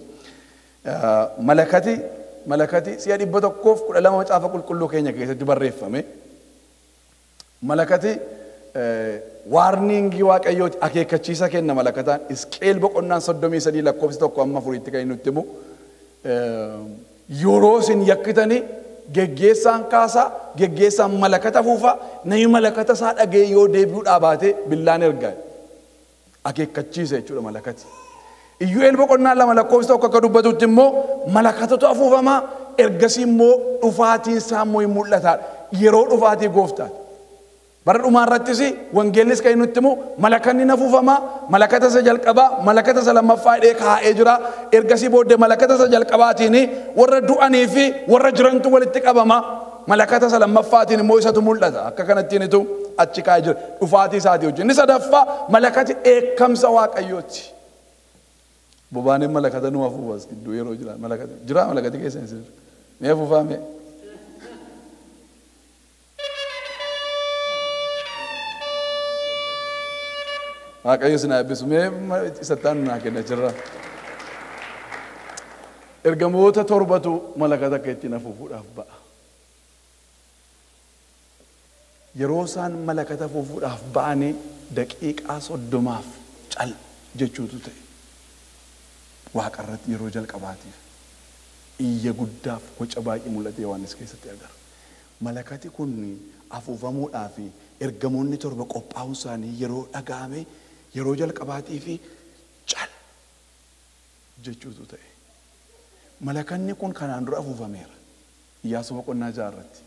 Malakati si'a 112 macaafa qulqulluu keenya keessatti barreeffame. Malakati waarniingii Waaqayyooti akeekkachiisa kenna malakataan. Isqeel boqonnaan 33 lakkoofsi 1-4 kan inni nutti himu. Yeroo isin yakkitanii geggeessaan kaasaa geggeessaan malakata fuufa namni malakata isaa dhagee yoo deebi'uudhaa baate billaan ergaa akeekkachiisa jechuudha malakati. Iyyuu boqonnaa lama lakkoofsa tokko akka dubbatutti immoo malakatatu afuufama ergasii immoo dhufaatiin isaa immoo hin mul'ata yeroo dhufaatii gooftaati. Bara dhumaa irrattis wangeellis kan nutti himu malakanni afuufama malakata isa jalqabaa malakata isa lammaffaa hidhee kaa'ee jira ergasii booddee malakata isa jalqabaatiin warra du'anii fi warra jirantu walitti qabama malakata isa lammaffaatiin immoo isatu mul'ata akka kanattiinitu achi kaa'ee jira dhufaatii isaatii wajjin. Inni sadaffaa malakati eekkamsa waaqayyooti. Bobaaneen malakata nu afuufas gidduu yeroo jira malakati keessa hin ni afuufame. Waaqayyo isin eebbisu mee isattaan naa kenna jirra. Ergamoota torbatu malakata akka ittiin afuufuudhaaf ba'a. Yeroo isaan malakata afuufuudhaaf ba'anii daqiiqaa 30 cal jechuutu ta'e. Waaqa irratti yeroo jalqabaatiif iyya guddaaf waca baay'ee mul'ate Yohaannis keessatti agarra. Malakati kun afuufamuudhaaf ergamoonni torba qophaa'uun isaanii yeroo dhaga'ame yeroo jalqabaatii fi cal jechuutu ta'e. Malakanni kun kanaan dura afuufameera. Iyyaasuu boqonnaa 6 irratti.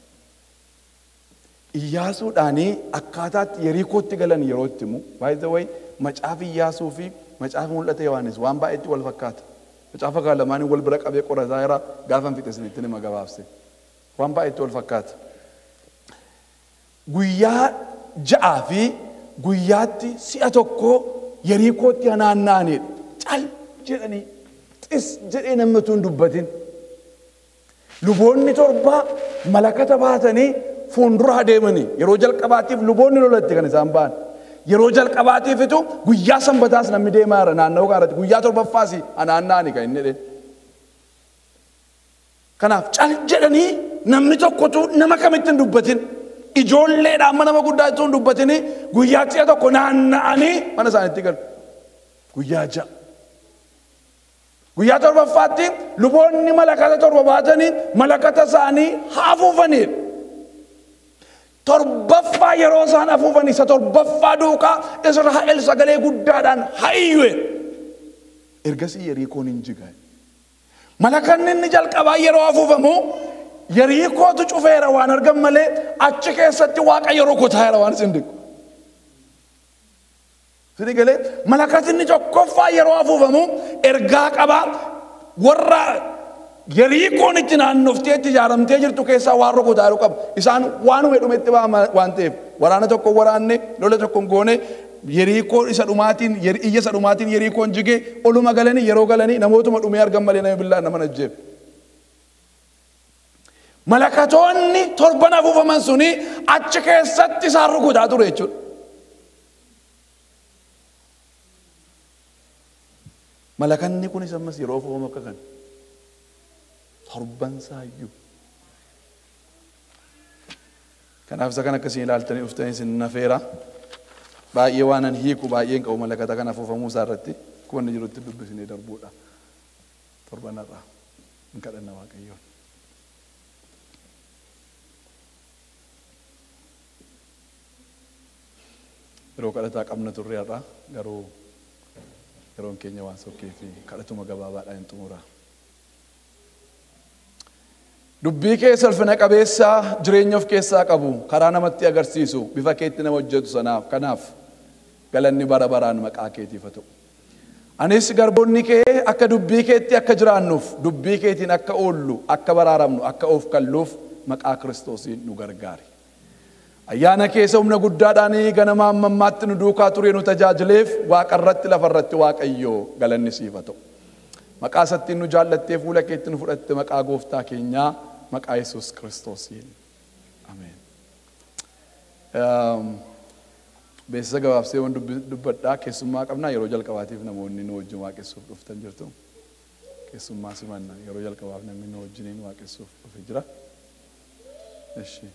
Iyyaasuudhaanii akkaataatti Yerikootti galan yeroo itti himu by the way macaafi Iyyaasuu fi macaafi mul'ata Yohaannis waan baay'eetti wal fakkaata. Macaafa kaan lamaanii wal bira qabee qorataa jira gaafan fixe isinitti nima gabaabse. Waan baay'eetti wal fakkaata. Guyyaa 6 fi guyyaatti si'a tokko Yerikootti naanna'anidha. Cal jedhanii xis jedhee namni utuu hin dubbatin. Luboonni torba malakata baatanii fuuldura adeemanii yeroo jalqabaatiif luboonni lolatti kan isaan ba'an. Yeroo jalqabaatiifitu guyyaa sanbataas namni deemaa jira naanna'uu kanarratti guyyaa torbaffaas naanna'ani kan inni jedhe. Kanaaf cal jedhanii namni tokkotu nama kamitti hin dubbatin. Ijoolleedhaan nama guddaa ittuu hin dubbatini guyyaa si'a tokko naanna'anii mana isaaniitti galu. Guyyaa 6. Guyyaa torbaffaatti luboonni malakata torba baatanii malakata isaanii afuufaniidha. Torbaffaa yeroo isaan afuufan isa torbaffaa duukaa Israa'el sagalee guddaadhaan hayyue. Ergasii Yerikoon hin jigan. Malakanni inni jalqabaa yeroo afuufamu Yerikootu cufeera waan argan malee achi keessatti Waaqayyo rukuteera waan isin dhiqu. Sini galee malakatinni tokkoffaa yeroo afuufamu ergaa qaba warra Yerikoon itti naannoftee itti ijaaramtee jirtu keessaa waan rukutaa qaba. Isaan waanuma dhumetti waan ta'eef waraana tokko waraanne lola tokko goone Yerikoo isa dhumaatiin iyya isa dhumaatiin Yerikoon jigee oluma galanii yeroo galanii namootuma dhumee argan malee nama billaan nama najjeef. Malakatoonni torban afuufaman suni achi keessatti isaan rukutaa ture jechuudha. Malakanni kunis ammas yeroo afuufamu akka kan torban saayyuu. Kanaaf isa kan akkasiin ilaaltanii dhuftanii isin nafeera. Baay'ee waan an hiiku baay'een qabu malakata kan afuufamuu isaa irratti akkuma inni jirutti dubbisnee darbuudha. Torbanarraa hin kadhanna Waaqayyoon. Yeroo kadhataa qabna turreerra garuu yeroon keenya waan sokkee fi kadhatuma gabaabaadhaan hin xumura. Dubbii keessa ulfina qabeessaa jireenya of keessaa qabu karaa namatti agarsiisu bifa keetti nama hojjetu sanaaf kanaaf galanni bara baraan maqaa keetiif haa ta'u. Anis garboonni kee akka dubbii keetti akka jiraannuuf dubbii keetiin akka oollu akka baraaramnu akka of kalluuf maqaa Kiristoosiin nu gargaari. Ayyaana keessa humna guddaadhaan ganama ammammaatti nu duukaa ture nu tajaajileef waaqa irratti lafa irratti Waaqayyoo galanni siif haa ta'u. Maqaa isattiin nu jaallattee fuula keetti nu fudhatte maqaa gooftaa keenyaa maqaa Yesuus Kiristoosiin. Ameen. Beeksisa gabaabsee waan dubbadhaa keessummaa qabnaa yeroo jalqabaatiif namoonni nu wajjin waaqessuuf dhuftan jirtu. Keessummaa simanna yeroo jalqabaaf namni nu wajjiniin waaqessuuf dhufe jira. Eshi.